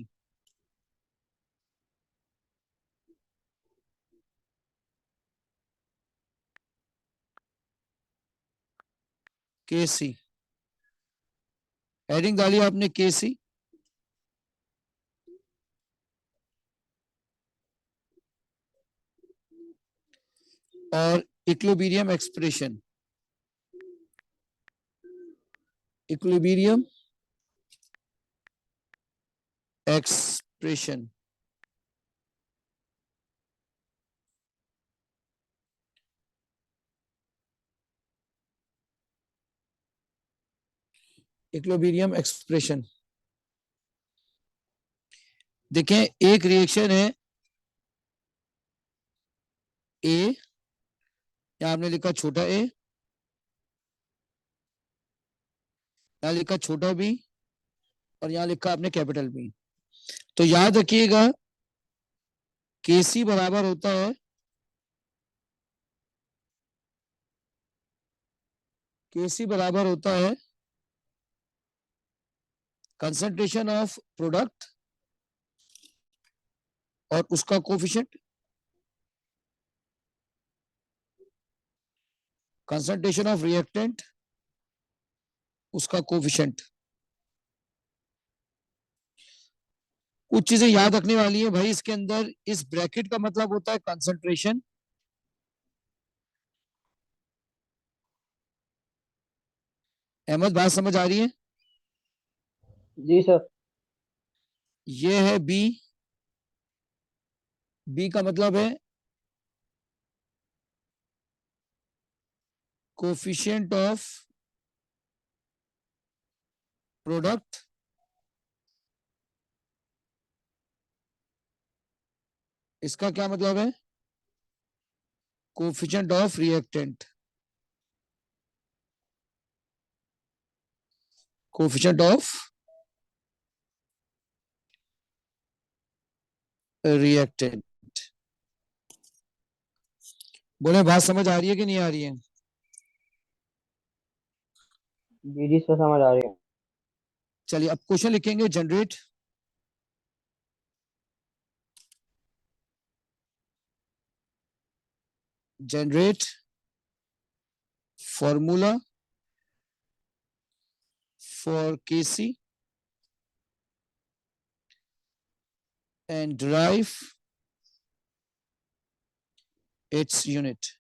केसी हेडिंग डाली आपने, केसी। और equilibrium expression, equilibrium expression. Equilibrium expression. देखें, एक रिएक्शन है ए, यहां आपने लिखा छोटा ए, यहां लिखा छोटा बी, और यहां लिखा आपने कैपिटल बी। तो याद रखिएगा केसी बराबर होता है, केसी बराबर होता है कंसंट्रेशन ऑफ प्रोडक्ट और उसका कोफिशिएंट, कंसंट्रेशन ऑफ रिएक्टेंट उसका कोफिशिएंट। कुछ चीजें याद रखने वाली है भाई इसके अंदर। इस ब्रैकेट का मतलब होता है कंसंट्रेशन, अहमद बात समझ आ रही है? जी सर। ये है बी, बी का मतलब है कोफिशिएंट ऑफ प्रोडक्ट, इसका क्या मतलब है coefficient of reactant, coefficient of reactant. बोले बात समझ आ रही है कि नहीं आ रही है? जी जी सर, समझ आ रही है। चलिए अब क्वेश्चन लिखेंगे। Generate generate formula for Kc and derive its unit।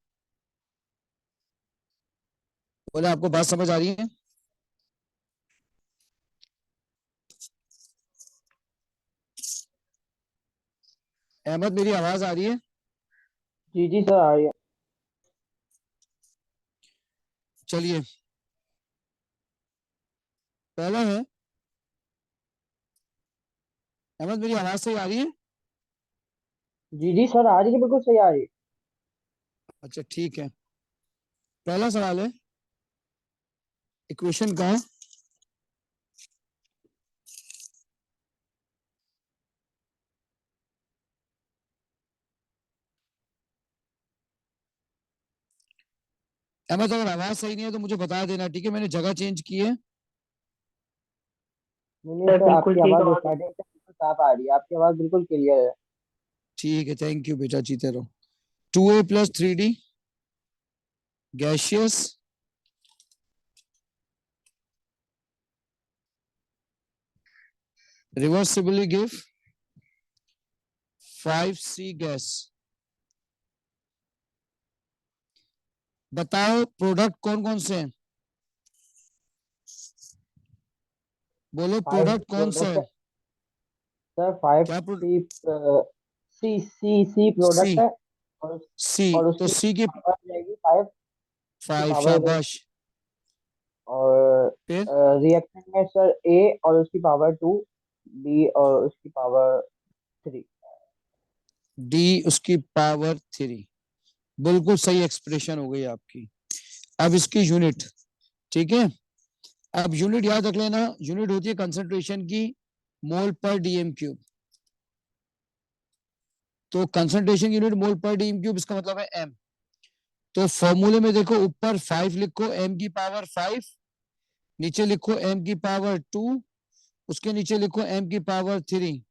बोले आपको बात समझ आ रही है? अहमद मेरी आवाज आ रही है? जी जी सर, आ रही है। चलिए पहला है, अहमद मेरी आवाज सही आ रही है? जी जी सर, आ रही है, बिल्कुल सही आ रही है। अच्छा ठीक है। पहला सवाल है, इक्वेशन का अहमद अगर आवाज सही नहीं है तो मुझे बता देना, ठीक है? मैंने जगह चेंज की है। नहीं नहीं सर सर, बिल्कुल आपकी ठीक आवाज आवाज है। स्टार्टिंग से बिल्कुल साफ आ रही है, आपकी आवाज बिल्कुल क्लियर है। ठीक है, थैंक यू बेटा, जीते रहो। 2a plus 3d gaseous reversibly give 5c gas. बताओ प्रोडक्ट कौन कौन से हैं? बोलो फाइव प्रोडक्ट कौन सा प्रोडक्ट है? है सर, फाइव क्या सी सी सी सी सी, प्रोडक्ट है। और सी और तो उसकी सी की पावर जाएगी फाइव की 5, पावर। शाबाश। और फिर रिएक्टेंट में सर ए और उसकी पावर टू, बी और उसकी पावर थ्री। डी उसकी पावर 3। बिल्कुल सही एक्सप्रेशन हो गई आपकी। अब इसकी यूनिट, ठीक है? अब यूनिट याद रख लेना, यूनिट होती है कंसंट्रेशन की मोल पर डीएम क्यूब। तो कंसंट्रेशन यूनिट मोल पर डीएम क्यूब, इसका मतलब है एम। तो फॉर्मूले में देखो, ऊपर 5 लिखो एम की पावर 5, नीचे लिखो एम की पावर 2, उसके नीचे लिखो एम की पावर 3।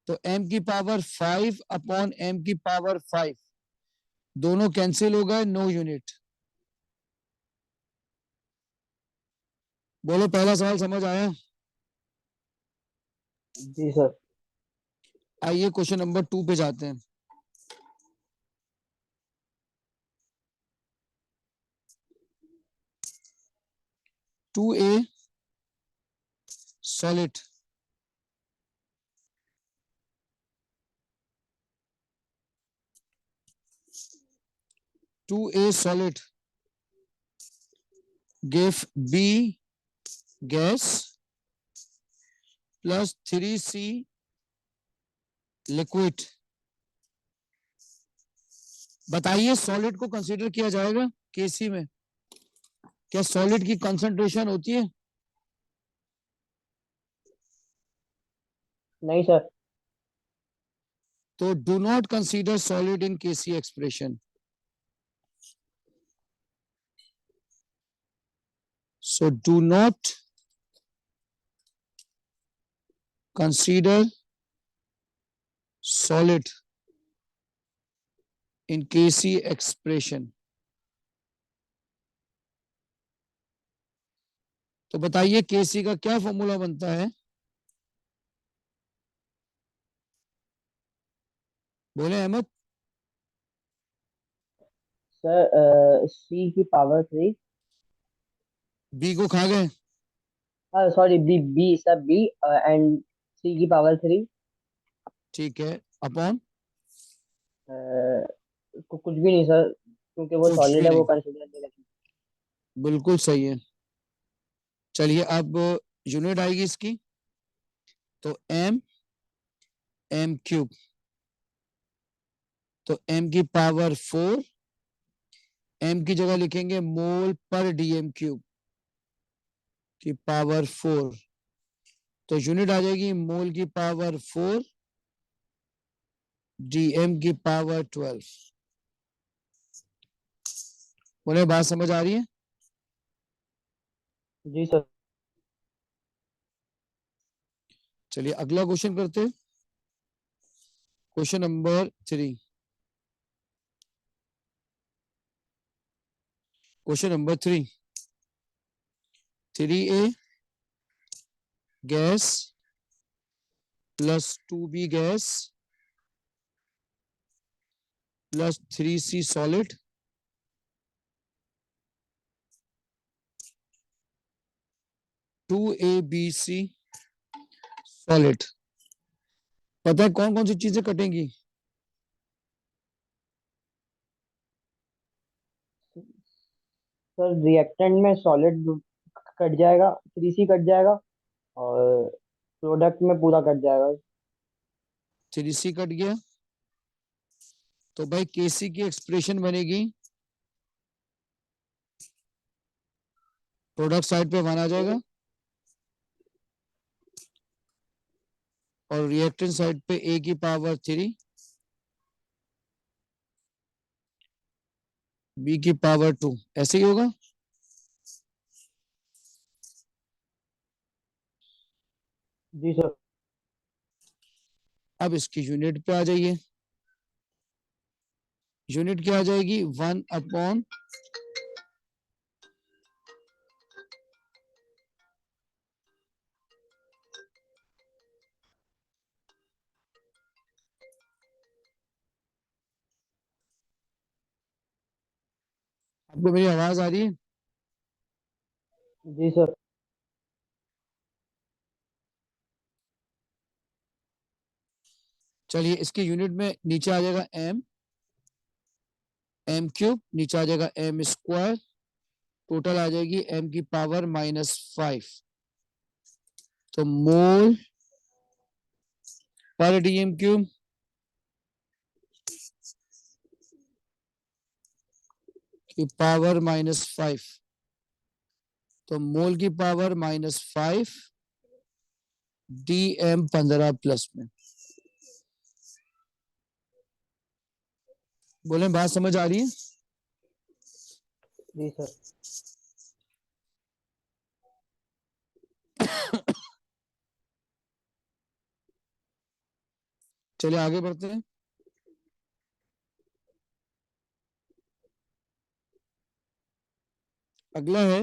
तो एम की पावर 5 अपॉन एम की पावर 5 दोनों कैंसिल हो गए, नो यूनिट। बोलो पहला सवाल समझ आया? जी सर। आइए क्वेश्चन नंबर 2 पे जाते हैं। 2a solid give B gas plus 3C liquid. बताइए सॉलिड को कंसीडर किया जाएगा केसी में? क्या सॉलिड की कंसंट्रेशन होती है? नहीं सर। तो do not consider solid in KC expression. So do not consider solid in Kc expression. तो बताइए Kc का क्या फॉर्मूला बनता है? बोले अहमद. सर सी की पावर 3। बी को खा गए. Sorry, B B sir, B and C की पावर 3। ठीक है. अपॉन कुछ भी नहीं सर, क्योंकि वो कुछ सॉलिड भी है, वो नहीं. कंसिडर नहीं करेंगे। बिल्कुल सही है. चलिए अब यूनिट आएगी इसकी. तो एम क्यूब. तो एम की पावर 4. एम की जगह लिखेंगे मोल पर डीएम क्यूब की पावर 4. तो यूनिट आ जाएगी मोल की पावर 4 डीएम की पावर 12. उन्हें बात समझ आ रही है? जी सर। चलिए अगला क्वेश्चन करते हैं. Question number 3. Question number 3. 3a gas plus 2b gas plus 3c solid 2abc solid. पता है कौन कौन सी चीजें कटेंगी? सर रिएक्टेंट में सॉलिड कट जाएगा, 3C कट जाएगा, और प्रोडक्ट में पूरा कट जाएगा। 3c कट गया. तो भाई केसी की एक्सप्रेशन बनेगी प्रोडक्ट साइड पे 1 आ जाएगा और रिएक्टेंट साइड पे a की पावर 3 b की पावर 2. ऐसे ही होगा. जी सर। अब इसकी यूनिट पे आ जाइए. यूनिट क्या आ जाएगी? 1/, आपको मेरी आवाज आ रही है? जी सर। चलिए इसकी यूनिट में नीचे आ जाएगा एम क्यूब, नीचे आ जाएगा एम स्क्वायर, टोटल आ जाएगी एम की पावर -5. तो मोल पर डीएम क्यूब की पावर -5. तो मोल की पावर -5 DM 15 प्लस में. बोले बात समझ आ रही है? जी सर। चलिए आगे बढ़ते हैं. अगला है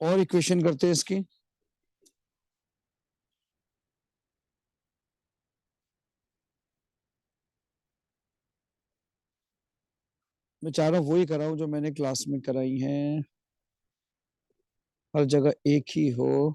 और इक्वेशन करते हैं इसकी. मैं चाह रहा हूँ वही कराऊं जो मैंने क्लास में कराई हैं, हर जगह एक ही हो।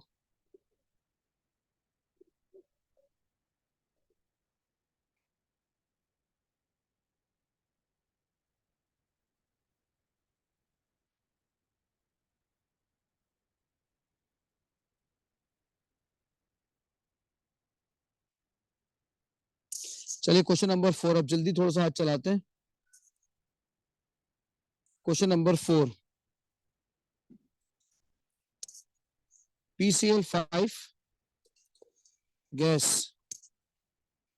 चलिए क्वेश्चन नंबर 4, अब जल्दी थोड़ा सा हाथ चलाते हैं। Question number 4, PCl5 gas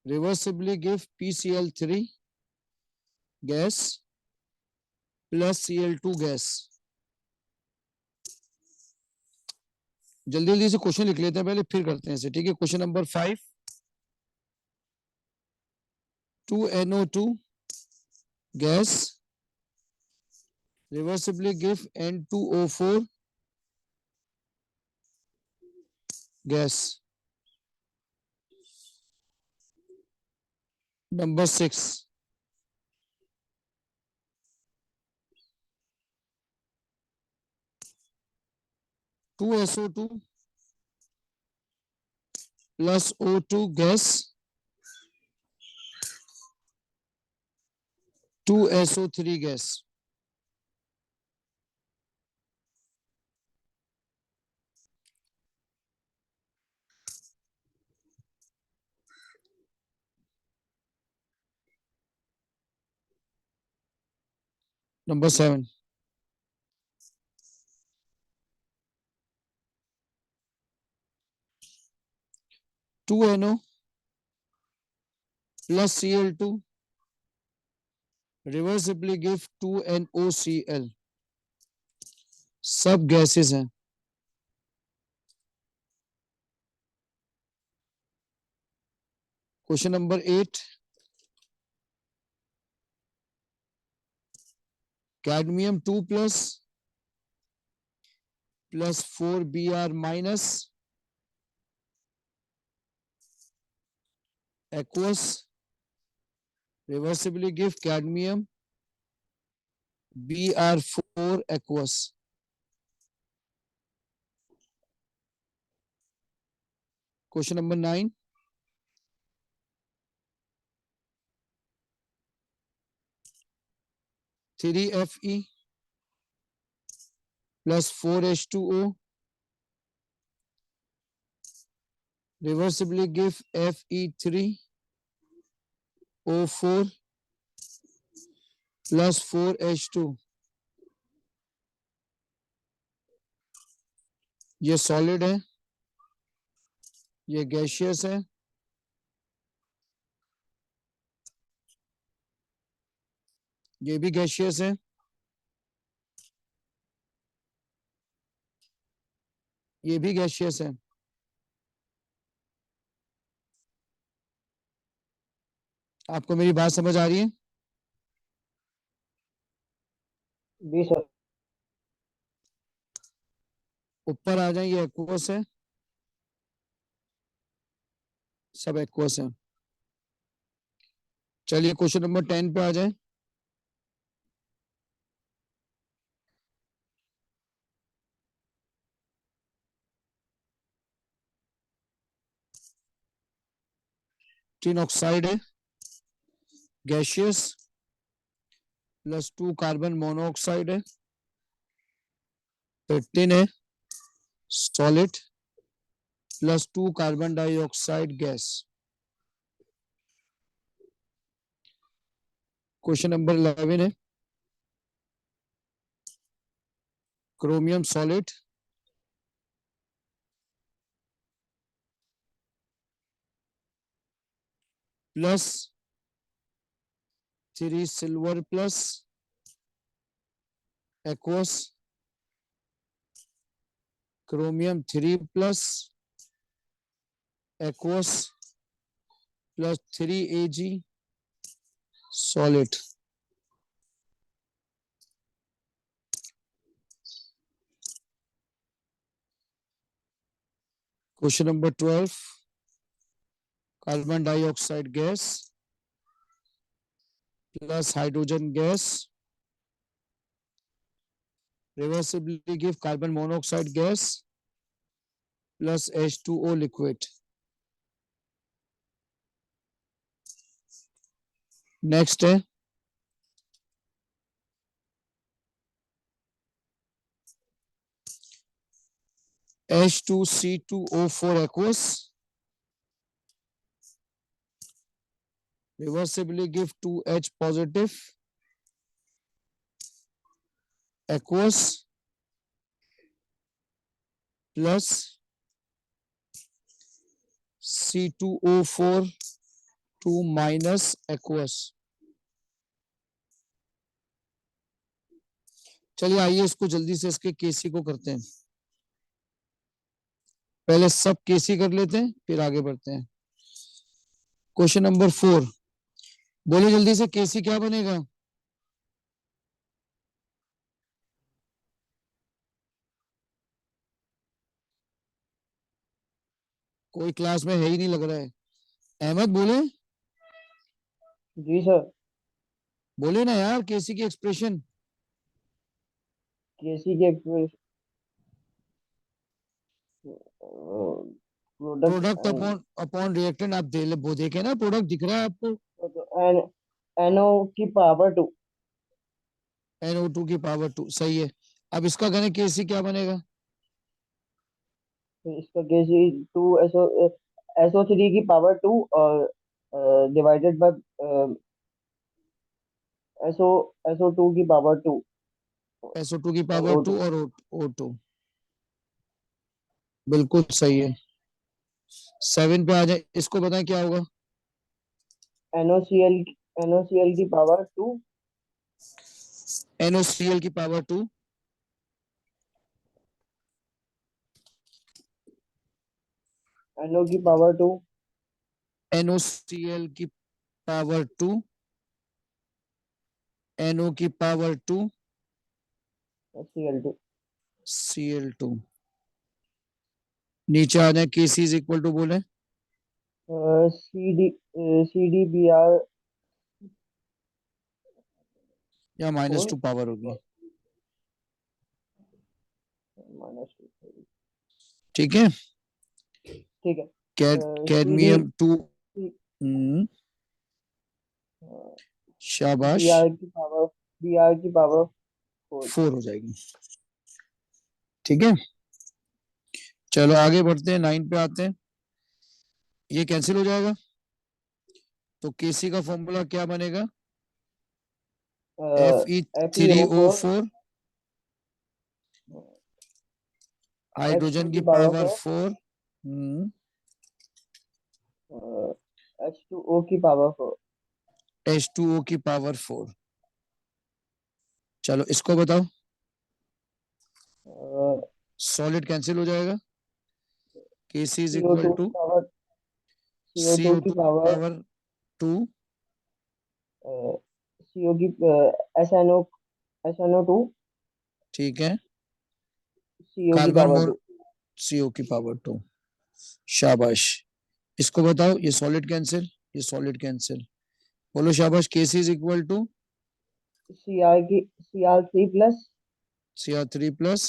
reversibly give PCl3 gas plus Cl2 gas। जल्दी जल्दी से क्वेश्चन लिख लेते हैं पहले, फिर करते हैं इसे, ठीक है। Question number 5, 2NO2 gas reversibly give N2O4 gas। Number 6, 2SO2 plus O2 gas 2SO3 gas। Number 7, 2NO plus Cl2 reversibly give 2NOCl। सब गैसेस हैं। Question number 8, cadmium 2 plus 4Br minus aqueous reversibly give cadmium Br4 aqueous। Question number 9, Fe plus 4H2O reversibly give Fe3O4 plus 4H2। ये solid है, ये gaseous है, ये भी gaseous है, ये भी गैशियस है। आपको मेरी बात समझ आ रही है? जी सर। ऊपर आ जाए, ये एक्वस है, सब एक्वस है। चलिए क्वेश्चन नंबर 10 पे आ जाए। टिन ऑक्साइड है, गैशियस, प्लस 2 कार्बन मोनोऑक्साइड है, फिर टिन है, solid, plus 2 carbon dioxide gas. Question number 11 है, chromium solid, plus 3 silver plus aqueous, chromium 3 plus aqueous plus 3 Ag solid. Question number 12, carbon dioxide gas plus hydrogen gas reversibly give carbon monoxide gas plus H2O liquid. Next है H2C2O4 aqueous reversibly give 2H positive aqueous plus C2O4 2 minus aqueous. चलिए आइए इसको जल्दी से इसके केसी को करते हैं। पहले सब केसी कर लेते हैं फिर आगे बढ़ते हैं। क्वेश्चन नंबर 4 बोलिए जल्दी से केसी क्या बनेगा? कोई क्लास में है ही नहीं लग रहा है। अहमद बोले जी सर। बोले ना यार केसी की एक्सप्रेशन। केसी के प्रोडक्ट अपॉन अपॉन रिएक्टेंट आप वो देखे ना प्रोडक्ट दिख रहा है आपको। एन एनओ की पावर 2। NO2 की पावर 2 सही है। अब इसका करें केसी क्या बनेगा? इसका केसी 2SO3 की पावर 2 और डिवाइडेड बाय SO2 की पावर 2 SO2 की और पावर 2 O2। और O2 बिल्कुल सही है। 7 पे आ जाए इसको बताएं क्या होगा? NOCl NOCl की पावर 2 NOCl की पावर 2 NO की पावर 2 NOCl की पावर 2 NO की पावर 2 Cl2। Cl2 नीचे आ जाए केसी इज इक्वल टू बोले CDBr या फोर -2 पावर होगी। -2। ठीक है। ठीक है। CD कैडमियम 2 शाबाश Br की पावर 4। 4 हो जाएगी। ठीक है चलो आगे बढ़ते हैं 9 पे आते हैं। ये कैंसिल हो जाएगा तो केसी का फॉर्मूला क्या बनेगा? FeO4 Fe3O4 हाइड्रोजन H2 की की पावर पावर 4 4 H2O की पावर 4। H2O की पावर 4। चलो इसको बताओ। सॉलिड कैंसिल हो जाएगा। केसी इज इक्वल CO2 टू की पावर CO2 की CO2 पावर पावर 2 CO की SNO2 ठीक है CO की कार्बन पावर मोर 2। CO की पावर 2 शाबाश। इसको बताओ ये सॉलिड कैंसिल ये सॉलिड कैंसिल बोलो शाबाश। KC is equal to CR3 plus Cr3 plus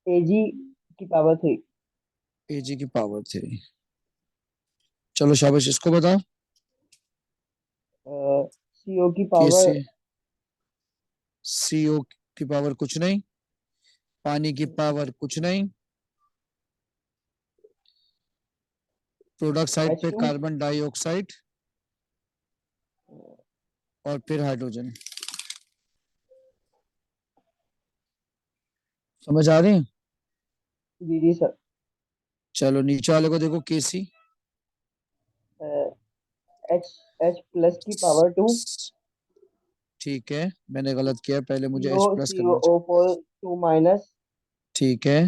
AG की पावर 3। Ag की पावर 3। चलो शाबाश इसको बताओ। CO की पावर केसी CO की पावर कुछ नहीं पानी की पावर कुछ नहीं प्रोडक्ट साइड पे H2 कार्बन डाइऑक्साइड और फिर हाइड्रोजन। समझ आ रही है? जी सर। चलो नीचे वाले को देखो केसी H H प्लस की पावर 2 ठीक है मैंने गलत किया पहले मुझे CO H प्लस करना चाहिए। COO4 2 माइनस ठीक है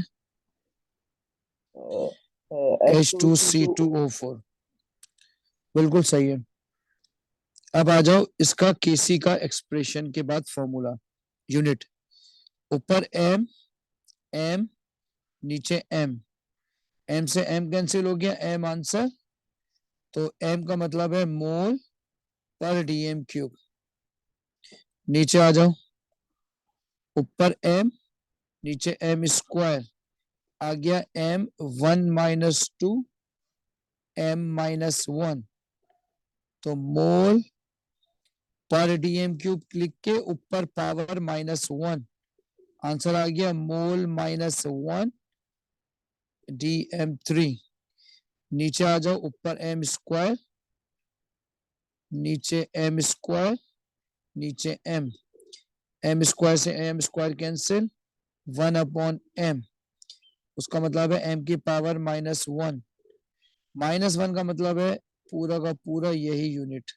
H2C2। H2C2O4 बिल्कुल सही है। अब आ जाओ इसका केसी का एक्सप्रेशन के बाद फॉर्मूला यूनिट। ऊपर एम एम नीचे एम से एम कैंसिल हो गया एम आंसर तो एम का मतलब है मोल पर डीएम क्यूब। नीचे आ जाओ, ऊपर m, नीचे m स्क्वायर, आ गया m 1 - 2 m -1, तो मोल पर dm क्यूब लिख के ऊपर पावर -1, आंसर आ गया मोल -1 dm3। नीचे आ जाओ, ऊपर m स्क्वायर, नीचे m स्क्वायर, नीचे m स्क्वायर से m स्क्वायर कैंसिल, 1/m, उसका मतलब है m की पावर -1, -1 का मतलब है पूरा का पूरा यही यूनिट।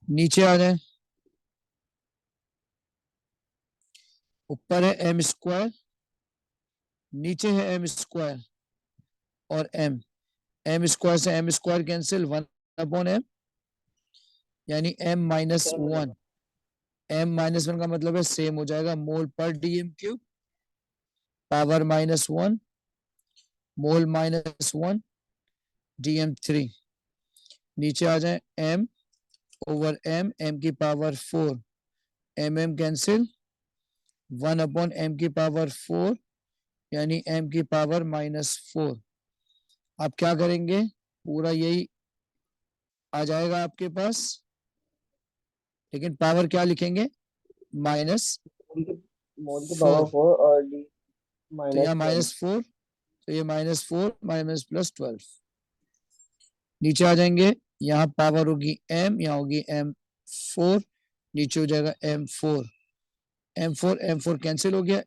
नीचे आ जाए, ऊपर है m स्क्वायर, नीचे है m स्क्वायर और m स्क्वायर से m स्क्वायर कैंसिल, 1/m, यानी m सेम हो -1, जाएगा। m-1 का मतलब है सेम हो जाएगा, मोल पर dm क्यूब पावर -1 मोल -1 dm3। नीचे आ जाए, m/m की पावर 4, mm कैंसिल, 1/m की पावर 4, यानी m की पावर -4। आप क्या करेंगे, पूरा यही आ जाएगा आपके पास, लेकिन पावर क्या लिखेंगे, -4, मोल की पावर 4 और डी तो यहाँ -12। -4, तो ये -4 -+12। नीचे आ जाएंगे, यहाँ पावर होगी m, यहाँ होगी m4, नीचे हो जाएगा m4 कैंसिल हो गया,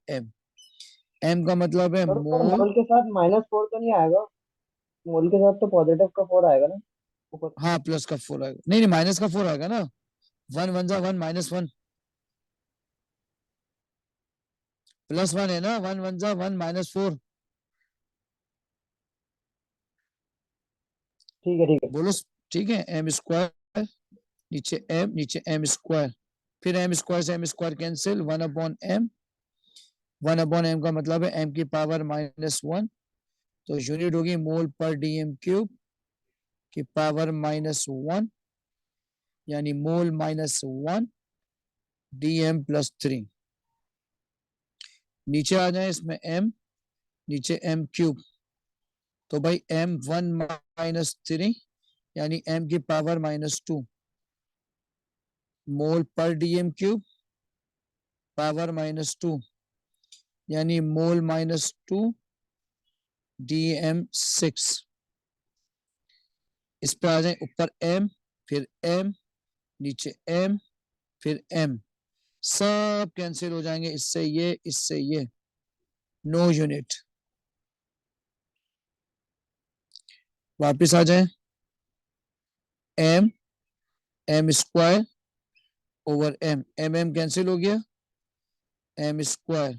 m का मतलब है पर मोल, मोल के साथ -4 तो नहीं आएगा। मोल के साथ तो पॉजिटिव का 4 आएगा ना ऊपर। हाँ प्लस का 4 आएगा, नहीं नहीं माइनस का 4 आएगा ना, 1 × 1 = -1, +1 है ना, 1 × 1 - 4, ठीक है ठीक है। बोलो। ठीक है, m स्क्वायर, नीचे m, नीचे m स्क्वायर, फिर m स्क्वायर से m square cancel, 1/m, 1/m का मतलब है m की पावर -1, तो यूनिट होगी मोल पर dm क्यूब की पावर -1, यानी मोल -1 dm+3। नीचे आ जाए, इसमें m, नीचे m क्यूब, तो भाई m1 - 3, यानी m की पावर -2, मोल पर dm क्यूब पावर -2, यानी मोल -2 dm6। इस पे आ जाए, ऊपर m, फिर m, नीचे m, फिर m, सब कैंसिल हो जाएंगे, इससे ये, नो यूनिट। वापिस आ जाए, m square over m cancel हो गया, m स्क्वायर,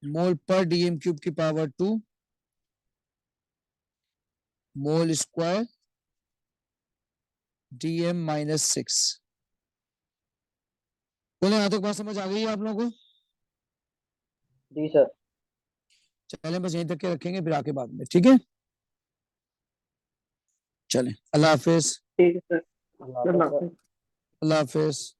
मोल पर dm क्यूब की पावर 2, मोल स्क्वायर dm-6। बोले यहां तक बात समझ आ गई है आप लोगों को? जी सर। चलें, बस यहीं तक के रखेंगे, फिर आके बाद में, ठीक है, चलें, अल्लाह हाफिज। ठीक है सर। अल्लाह अल्लाह हाफ़िज़ सर। हाफ़िज़। अल्लाह हाफिज।